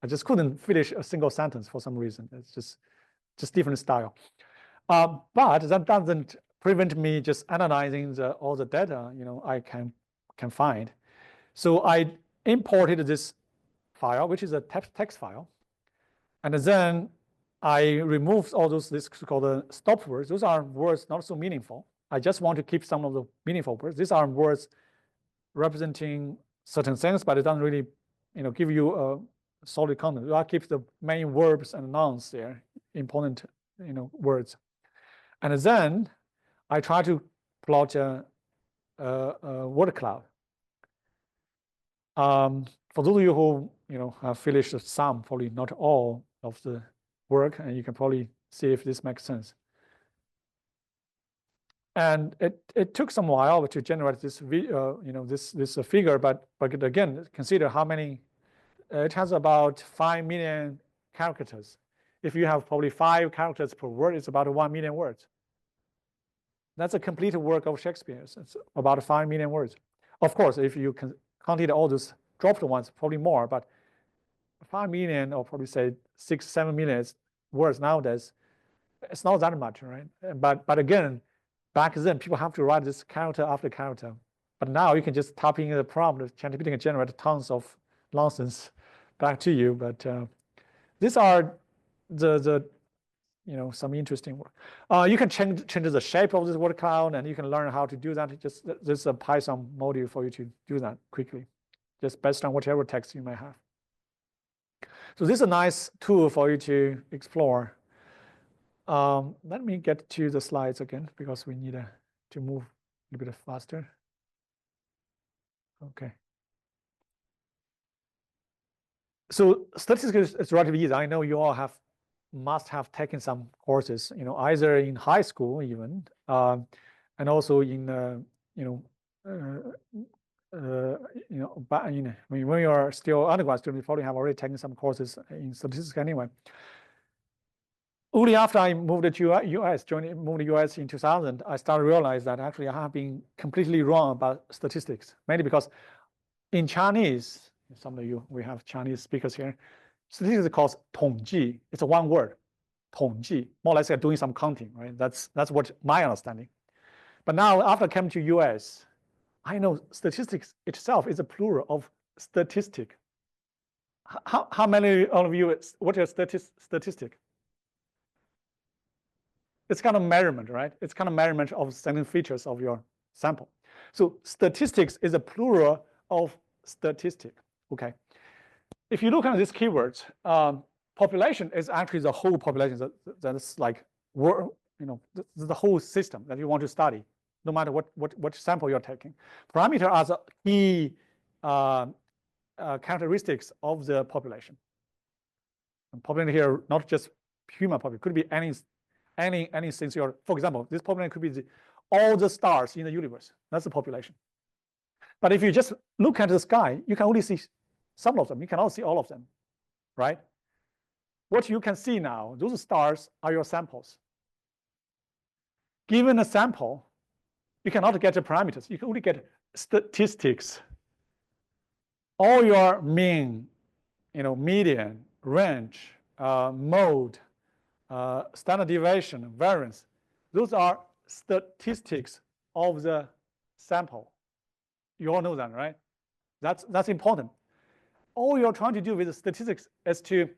I just couldn't finish a single sentence for some reason. It's just different style. But that doesn't prevent me just analyzing all the data I can find. So I imported this file, which is a text file, and then I removed all this called stop words. Those are words not so meaningful. I just want to keep some of the meaningful words. These are words representing certain things, but it doesn't really give you a solid content. I keep the main verbs and nouns there, important words. And then I try to plot a word cloud. For those of you who have finished some, probably not all of the work, and you can probably see if this makes sense. And it took some while to generate this this figure, but again, consider how many. It has about 5 million characters. If you have probably 5 characters per word, it's about 1 million words. That's a complete work of Shakespeare's. It's about 5 million words. Of course, if you counted all those dropped ones, probably more, but 5 million, or probably say 6-7 million words nowadays, it's not that much, right? But again, back then people have to write this character after character. But now you can just type in the prompt, ChatGPT can generate tons of nonsense back to you. But these are the some interesting work. You can change the shape of this word cloud, and you can learn how to do that. There's a Python module for you to do that quickly, just based on whatever text you may have. So this is a nice tool for you to explore. Let me get to the slides again, because we need to move a little bit faster. Okay. So statistics is relatively easy. I know you all have must have taken some courses, either in high school even, and also in, when you are still undergrad student, you probably have already taken some courses in statistics anyway. Only after I moved to US, moved to US in 2000, I started to realize that actually I have been completely wrong about statistics, mainly because in Chinese, some of you, we have Chinese speakers here, statistics is called 统计. It's a one word, 统计, more or less like doing some counting, right? That's what my understanding. But now after I came to US, I know statistics itself is a plural of statistic. How many of you, what is statistic? It's kind of measurement, right? It's kind of measurement of certain features of your sample. So statistics is a plural of statistic, okay? If you look at these keywords, population is actually the whole population that's like, the whole system that you want to study, no matter what sample you're taking. Parameter are the key characteristics of the population. And population here, not just human population, could be anything. For example, this population could be all the stars in the universe. That's the population. But if you just look at the sky, you can only see some of them. You cannot see all of them, right? What you can see now, those stars are your samples. Given a sample, you cannot get the parameters. You can only get statistics. All your mean, median, range, mode, standard deviation, variance, those are statistics of the sample. You all know that, right? That's important. All you're trying to do with the statistics is to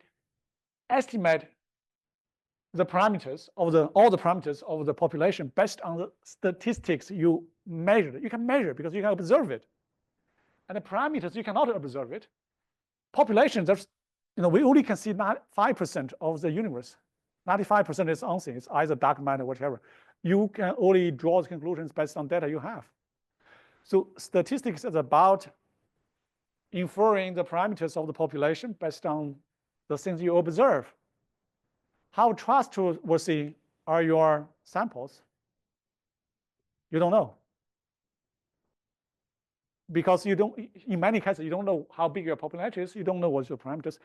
estimate the parameters of all the parameters of the population based on the statistics you measured. You can measure because you can observe it. And the parameters, you cannot observe it. Population, we only can see 5% of the universe. 95% is unseen. It's either dark matter or whatever. You can only draw the conclusions based on data you have. So statistics is about inferring the parameters of the population based on the things you observe. How trustworthy are your samples? You don't know. Because in many cases, you don't know how big your population is. You don't know what's your parameters.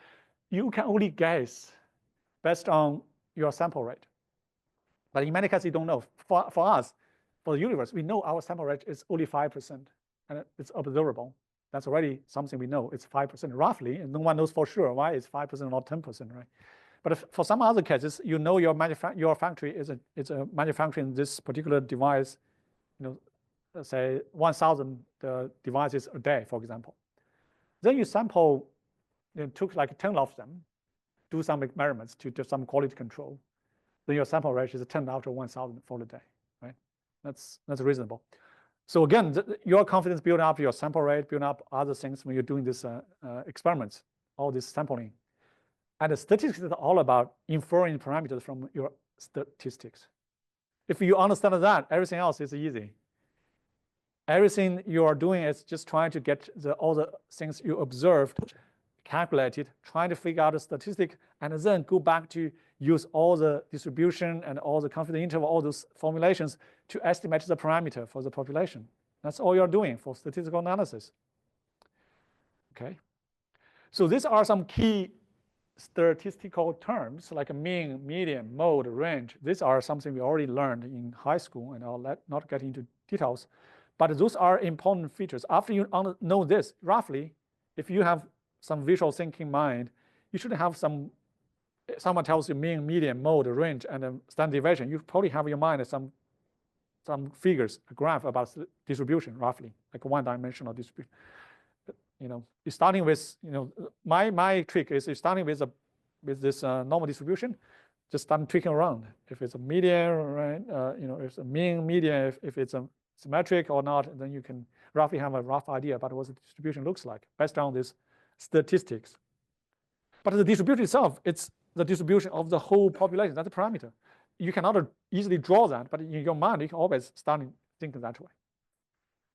You can only guess based on your sample rate. But in many cases, you don't know. For us, for the universe, we know our sample rate is only 5%, and it's observable. That's already something we know. It's 5% roughly, and no one knows for sure why it's 5%, not 10%, right? But for some other cases, your factory is manufacturing this particular device, let's say 1,000 devices a day, for example. Then you sample, took like 10 of them, do some experiments to do some quality control. Then your sample rate is 10 out of 1,000 for the day, right? That's reasonable. So again, your confidence building up your sample rate, building up other things when you're doing this experiments, all this sampling. And the statistics is all about inferring parameters from your statistics. If you understand that, everything else is easy. Everything you are doing is just trying to get all the things you observed, calculated, trying to figure out the statistic, and then go back to use all the distribution and all the confidence interval, all those formulations to estimate the parameter for the population. That's all you're doing for statistical analysis. Okay. So these are some key statistical terms like mean, median, mode, range. These are something we already learned in high school, and I'll not get into details. But those are important features. After you know this, roughly, if you have some visual thinking mind, you should have someone tells you mean, median, mode, range, and standard deviation. You probably have in your mind some figures, a graph about distribution, roughly, like a one-dimensional distribution. You're starting with, my trick is you're starting with this normal distribution, just start tweaking around. If it's a median, right? If it's a mean, median, if it's a symmetric or not, then you can roughly have a rough idea about what the distribution looks like based on these statistics. But the distribution itself, it's the distribution of the whole population. That's a parameter. You cannot easily draw that, but in your mind, you can always start thinking that way.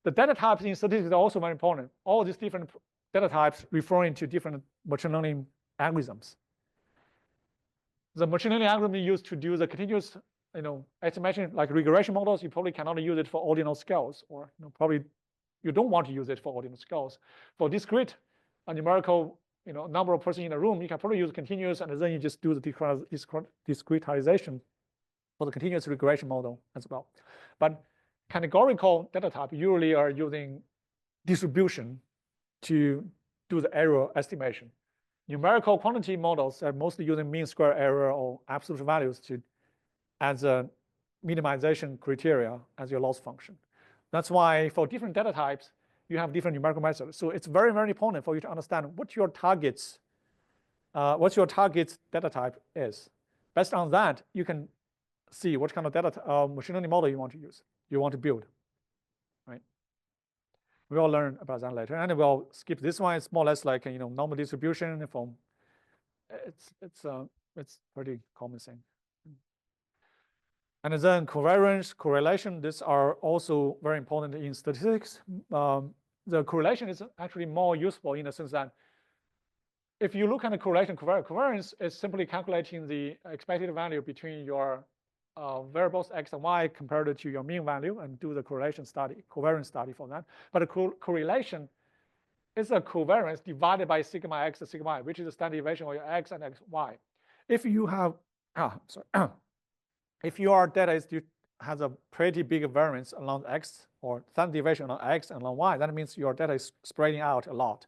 The data types in statistics are also very important. All these different data types referring to different machine learning algorithms. the machine learning algorithm used to do the continuous, estimation, like regression models, you probably cannot use it for ordinal scales, or probably you don't want to use it for ordinal scales. For discrete, numerical, number of persons in a room, you can probably use continuous, and then you just do the discretization for the continuous regression model as well. But categorical data type usually are using distribution to do the error estimation. Numerical quantity models are mostly using mean square error or absolute values as a minimization criteria as your loss function. That's why for different data types, you have different numerical methods. So it's very, very important for you to understand what your target's data type is. Based on that, you can see what kind of data machine learning model you want to use, you want to build, right? We'll learn about that later, and we'll skip this one. It's more or less like normal distribution from. It's pretty common thing. And then covariance, correlation, these are also very important in statistics. The correlation is actually more useful in the sense that if you look at the correlation, covariance is simply calculating the expected value between your variables x and y compared to your mean value and do the correlation study, covariance study for that. But a correlation is a covariance divided by sigma x and sigma y, which is the standard deviation of your x and xy. If you have, if your data has a pretty big variance along x, or standard deviation along x and along y, that means your data is spreading out a lot.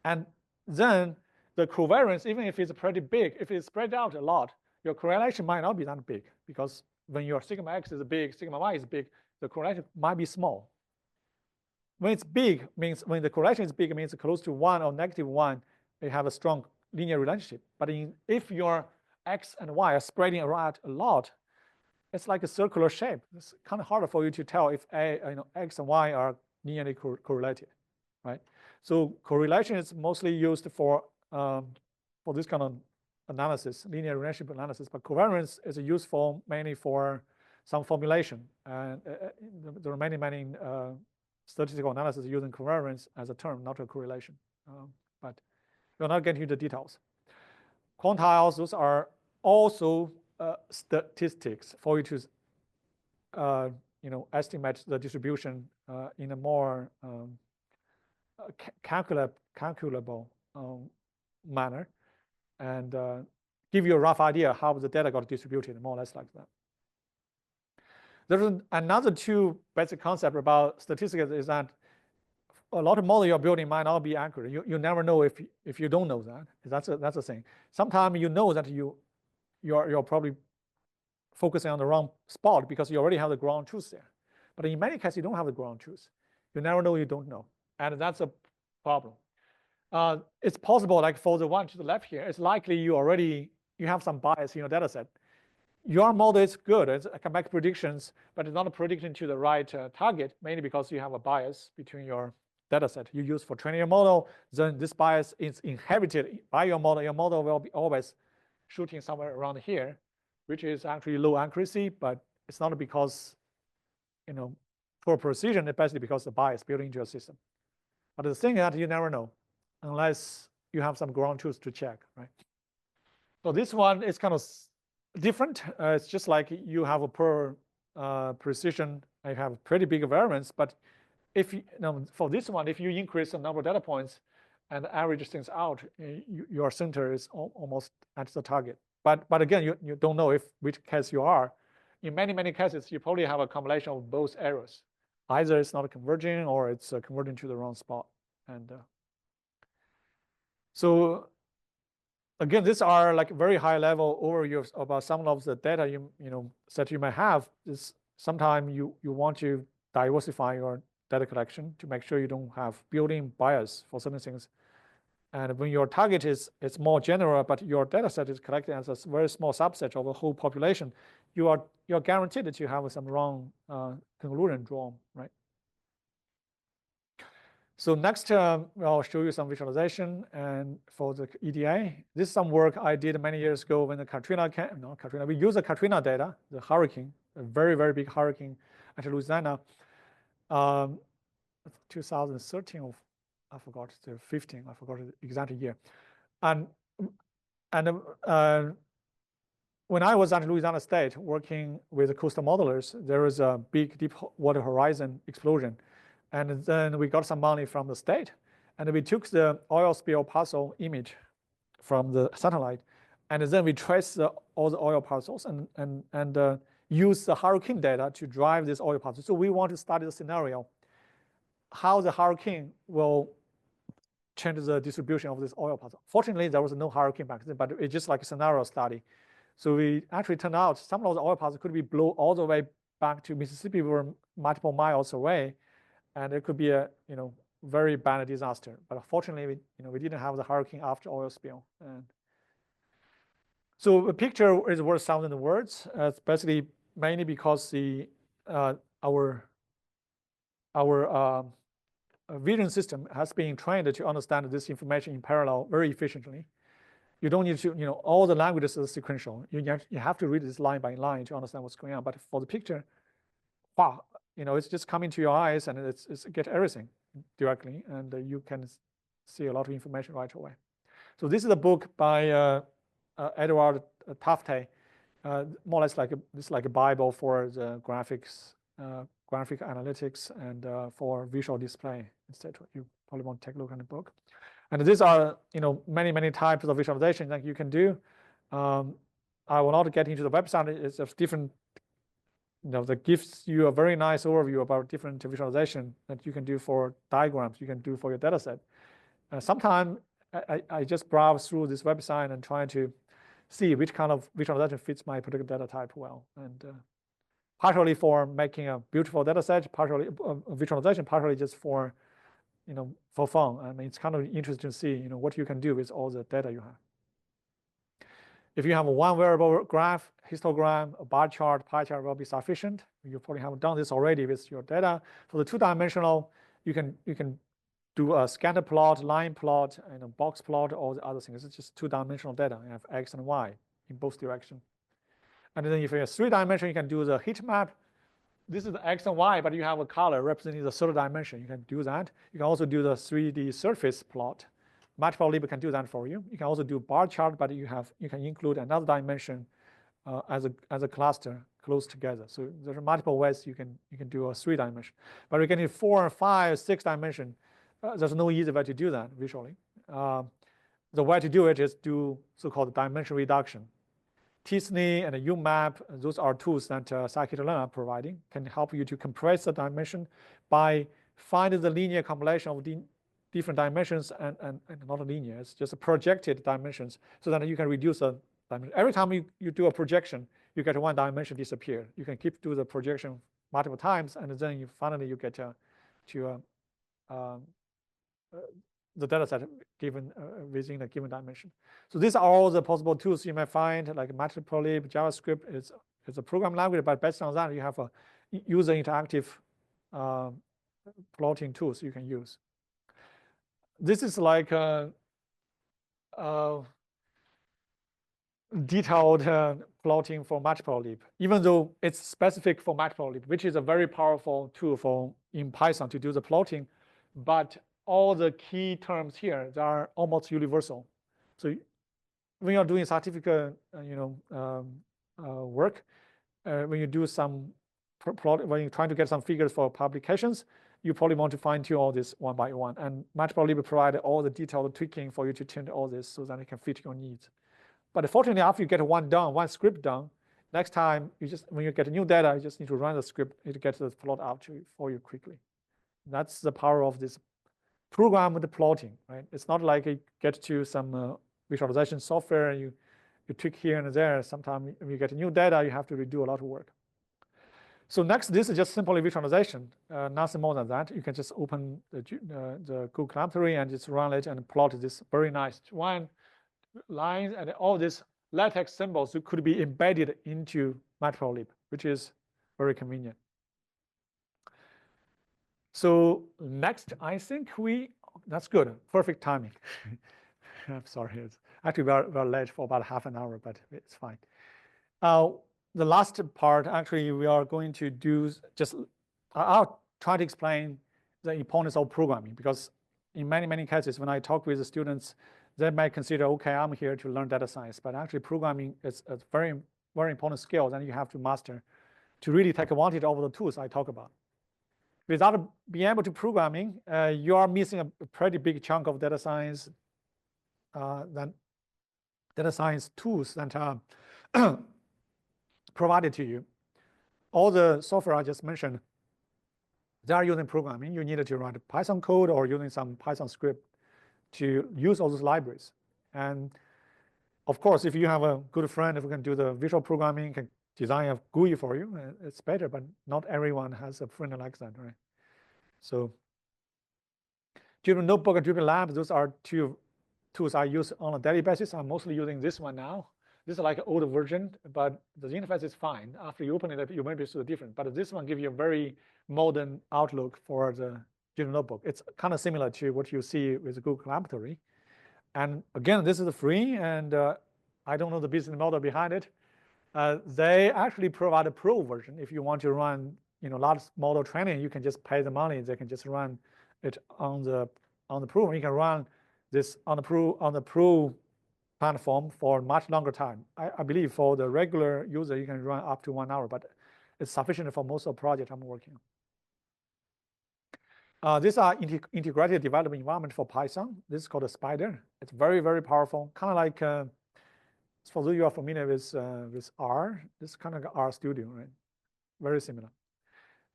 And then the covariance, even if it's pretty big, if it's spread out a lot, your correlation might not be that big, because when your sigma x is big, sigma y is big, the correlation might be small. When it's big, means when the correlation is big, it means close to 1 or -1, they have a strong linear relationship. But if your x and y are spreading around a lot, it's like a circular shape. It's kind of harder for you to tell if x and y are linearly correlated, right? So correlation is mostly used for this kind of analysis, linear relationship analysis. But covariance is useful mainly for some formulation, and there are many statistical analysis using covariance as a term, not a correlation. But we'll not get into the details. Quantiles, those are also statistics for you to estimate the distribution in a more calculable manner, and give you a rough idea how the data got distributed, more or less like that. There's another two basic concept about statistics is that a lot of model you're building might not be accurate. You never know if you don't know that. That's a thing. Sometimes you know that you're probably focusing on the wrong spot because you already have the ground truth there. But in many cases, you don't have the ground truth. You never know you don't know, and that's a problem. It's possible, like for the one to the left here, it's likely you have some bias in your data set. Your model is good, it can make predictions, but it's not a prediction to the right target, mainly because you have a bias between your data set you use for training your model. Then this bias is inherited by your model. Your model will be always shooting somewhere around here, which is actually low accuracy, but it's not because, for precision, it's basically because the bias built into your system. But the thing is that you never know, unless you have some ground truth to check, right? So this one is kind of different. It's just like you have a poor precision, you have pretty big variance, but if for this one, if you increase the number of data points and average things out, your center is almost at the target. But again, you don't know which case you are. In many cases, you probably have a combination of both errors. Either it's not converging or it's converging to the wrong spot. And so again, these are like very high level overviews about some of the data that you might have. Sometimes you want to diversify your data collection to make sure you don't have built-in bias for certain things. And when your target is more general, but your data set is collected as a very small subset of the whole population, you're guaranteed that you have some wrong conclusion drawn, right? So next, I'll show you some visualization and for the EDA. This is some work I did many years ago when the Katrina we use the Katrina data, the hurricane, a very, very big hurricane at Louisiana, 2013 or I forgot the 15, I forgot the exact year. And when I was at Louisiana State working with the coastal modelers, there was a big deep water horizon explosion. And then we got some money from the state. And we took the oil spill parcel image from the satellite. And then we traced all the oil parcels and use the hurricane data to drive this oil parcel. So we want to study the scenario, how the hurricane will change the distribution of this oil parcel. Fortunately, there was no hurricane back then, but it's just like a scenario study. So we actually turned out some of the oil parcels could be blown all the way back to Mississippi. We were multiple miles away, and it could be a very bad disaster. But fortunately, we didn't have the hurricane after oil spill. And so a picture is worth 1,000 words. It's basically mainly because our vision system has been trained to understand this information in parallel very efficiently. You don't need to, all the languages are sequential. You have to read this line by line to understand what's going on. But for the picture, wow, it's just coming to your eyes and it's get everything directly, and you can see a lot of information right away. So this is a book by Edward Tufte, more or less like a Bible for the graphics, graphic analytics, and for visual display, etc. You probably want to take a look at the book. And these are many types of visualization that you can do. I will not get into the website. It's a different, that gives you a very nice overview about different visualization that you can do for diagrams, you can do for your data set. Sometimes I just browse through this website and try to see which kind of visualization fits my particular data type well. And partially for making a beautiful data set, partially visualization, partially just for for fun. I mean, it's kind of interesting to see what you can do with all the data you have. If you have a one variable graph, histogram, a bar chart, pie chart will be sufficient. You probably have done this already with your data. For the two-dimensional, you can do a scatter plot, line plot, and a box plot, all the other things. It's just two-dimensional data. You have X and Y in both directions. And then if you're three-dimensional, you can do the heat map. This is the X and Y, but you have a color representing the third dimension. You can do that. You can also do the 3D surface plot. Matplotlib can do that for you. You can also do bar chart, but you can include another dimension as a cluster close together. So there are multiple ways you can do a 3-dimension. But you can do 4, 5, 6 dimension. There's no easy way to do that visually. The way to do it is do so-called dimension reduction. T-SNE and UMAP, those are tools that scikit-learn are providing, can help you to compress the dimension by finding the linear compilation of the different dimensions and not linear, it's just projected dimensions, so that you can reduce the dimension. Every time you do a projection, you get one dimension disappear. You can keep doing the projection multiple times, and then finally you get to the data set given within a given dimension. So these are all the possible tools you may find, like Matplotlib, JavaScript is a program language, but based on that, you have a user interactive plotting tools you can use. This is like a detailed plotting for Matplotlib, even though it's specific for Matplotlib, which is a very powerful tool in Python to do the plotting, but all the key terms here, they are almost universal. So when you're doing scientific work, when you do some plot, when you're trying to get some figures for publications, you probably want to fine-tune all this one by one. And Matplotlib provide all the detailed tweaking for you to tune all this so that it can fit your needs. But fortunately, after you get one script done, next time when you get new data, you just need to run the script to get the plot out for you quickly. That's the power of this programmed plotting, right? It's not like you get to some visualization software and you tweak here and there. Sometimes when you get new data, you have to redo a lot of work. So next, this is just simply visualization, nothing more than that. You can just open the Google Clamp3 and just run it and plot this very nice one lines and all these LaTeX symbols could be embedded into Matplotlib, which is very convenient. So next, I think that's good, perfect timing. I'm sorry, it's actually we're late for about half an hour, but it's fine. The last part, actually, we are going to do I'll try to explain the importance of programming, because in many cases, when I talk with the students, they might consider, okay, I'm here to learn data science, but actually programming is very very important skills that you have to master to really take advantage of the tools I talk about. Without being able to programming, you are missing a pretty big chunk of data science tools that are provided to you. All the software I just mentioned, they are using programming. You need to write Python code or using some Python script to use all those libraries. And of course, if you have a good friend who can do the visual programming, can design a GUI for you, it's better, but not everyone has a friend like that, right? So Jupyter Notebook and Jupyter Labs, those are two tools I use on a daily basis. I'm mostly using this one now. This is like an older version, but the interface is fine. After you open it up, you may be so different. But this one gives you a very modern outlook for the Jupyter Notebook. It's kind of similar to what you see with Google Laboratory. And again, this is free, and I don't know the business model behind it. They actually provide a pro version. If you want to run, large model training, you can just pay the money. They can just run it on the pro. You can run this on the pro platform for much longer time. I believe for the regular user, you can run up to 1 hour, but it's sufficient for most of the projects I'm working on. These are integrated development environment for Python. This is called a Spider. It's very, very powerful, kind of like, for those of you are familiar with R, this is kind of like R Studio, right? Very similar.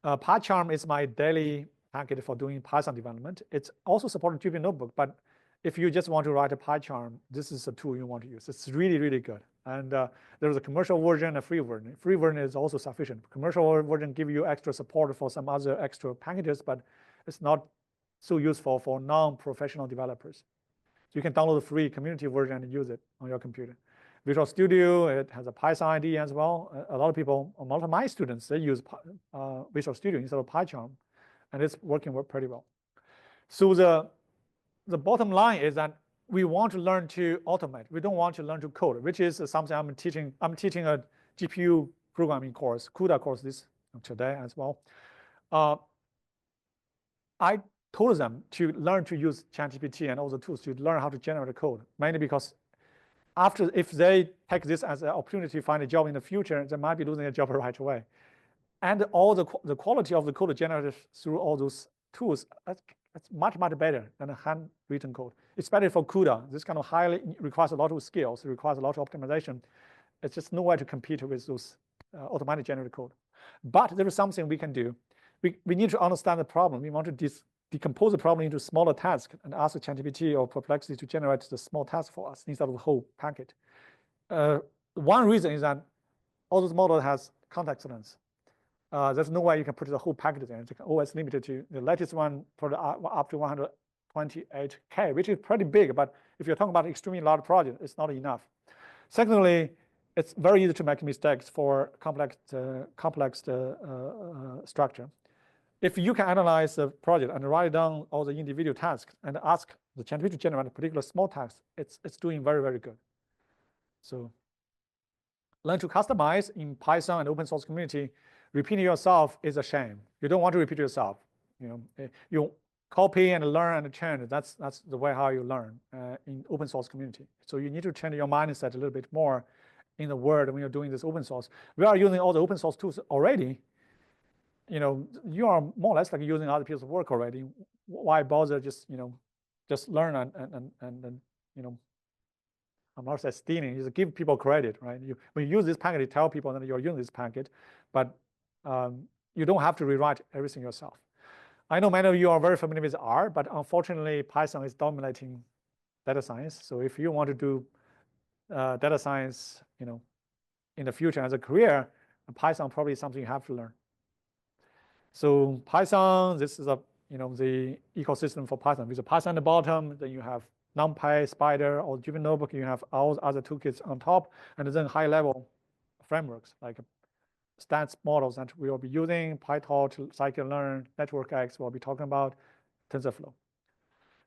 PyCharm is my daily package for doing Python development. It's also supported Jupyter Notebook, but if you just want to write a PyCharm, this is a tool you want to use. It's really, really good. And there's a commercial version and a free version. Free version is also sufficient. Commercial version give you extra support for some other extra packages, but it's not so useful for non-professional developers. So you can download the free community version and use it on your computer. Visual Studio, it has a Python IDE as well. A lot of my students, they use Visual Studio instead of PyCharm, and it's working pretty well. So the bottom line is that we want to learn to automate. We don't want to learn to code, which is something I'm teaching. I'm teaching a GPU programming course, CUDA course today as well. I told them to learn to use ChatGPT and all the tools to learn how to generate code, mainly because if they take this as an opportunity to find a job in the future, they might be losing a job right away. And all the quality of the code generated through all those tools, that's much, much better than a handwritten code. Especially for CUDA, this kind of highly requires a lot of skills, it requires a lot of optimization. It's just no way to compete with those automatic generated code. But there is something we can do. We need to understand the problem. We want to decompose the problem into smaller tasks and ask ChatGPT or Perplexity to generate the small task for us instead of the whole packet. One reason is that all those models has context length. There's no way you can put the whole packet in. It's always limited to the latest one for the up to 128K, which is pretty big. But if you're talking about an extremely large project, it's not enough. Secondly, it's very easy to make mistakes for complex structure. If you can analyze the project and write down all the individual tasks and ask the ChatGPT to generate a particular small task, it's doing very, very good. So learn to customize in Python and open source community. Repeating yourself is a shame. You don't want to repeat yourself. You copy and learn and change. That's the way how you learn in open source community. So you need to change your mindset a little bit more in the world when you're doing this open source. We are using all the open source tools already. You are more or less like using other people's work already. Why bother just learn and I'm not saying stealing, just give people credit, right? When you use this packet, you tell people that you're using this packet, but you don't have to rewrite everything yourself. I know many of you are very familiar with R, but unfortunately, Python is dominating data science. So if you want to do data science, in the future as a career, Python probably is something you have to learn. So Python, this is the ecosystem for Python. With the Python at the bottom, then you have NumPy, Spider, or Jupyter Notebook. You have all other toolkits on top, and then high-level frameworks like stats models that we will be using, PyTorch, scikit-learn, NetworkX. We'll be talking about TensorFlow.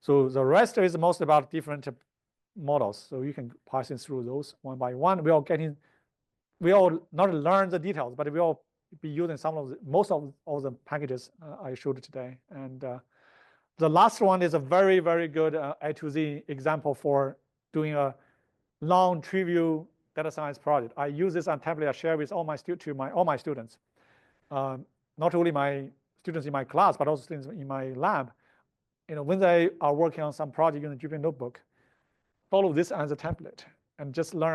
So the rest is most about different models. So you can pass through those one by one. We all not learn the details, but we all be using most of the packages I showed today. And the last one is a very, very good A to Z example for doing a long trivial data science project. I use this template. I share with all my students, not only my students in my class, but also students in my lab. When they are working on some project in the Jupyter Notebook, follow this as a template and just learn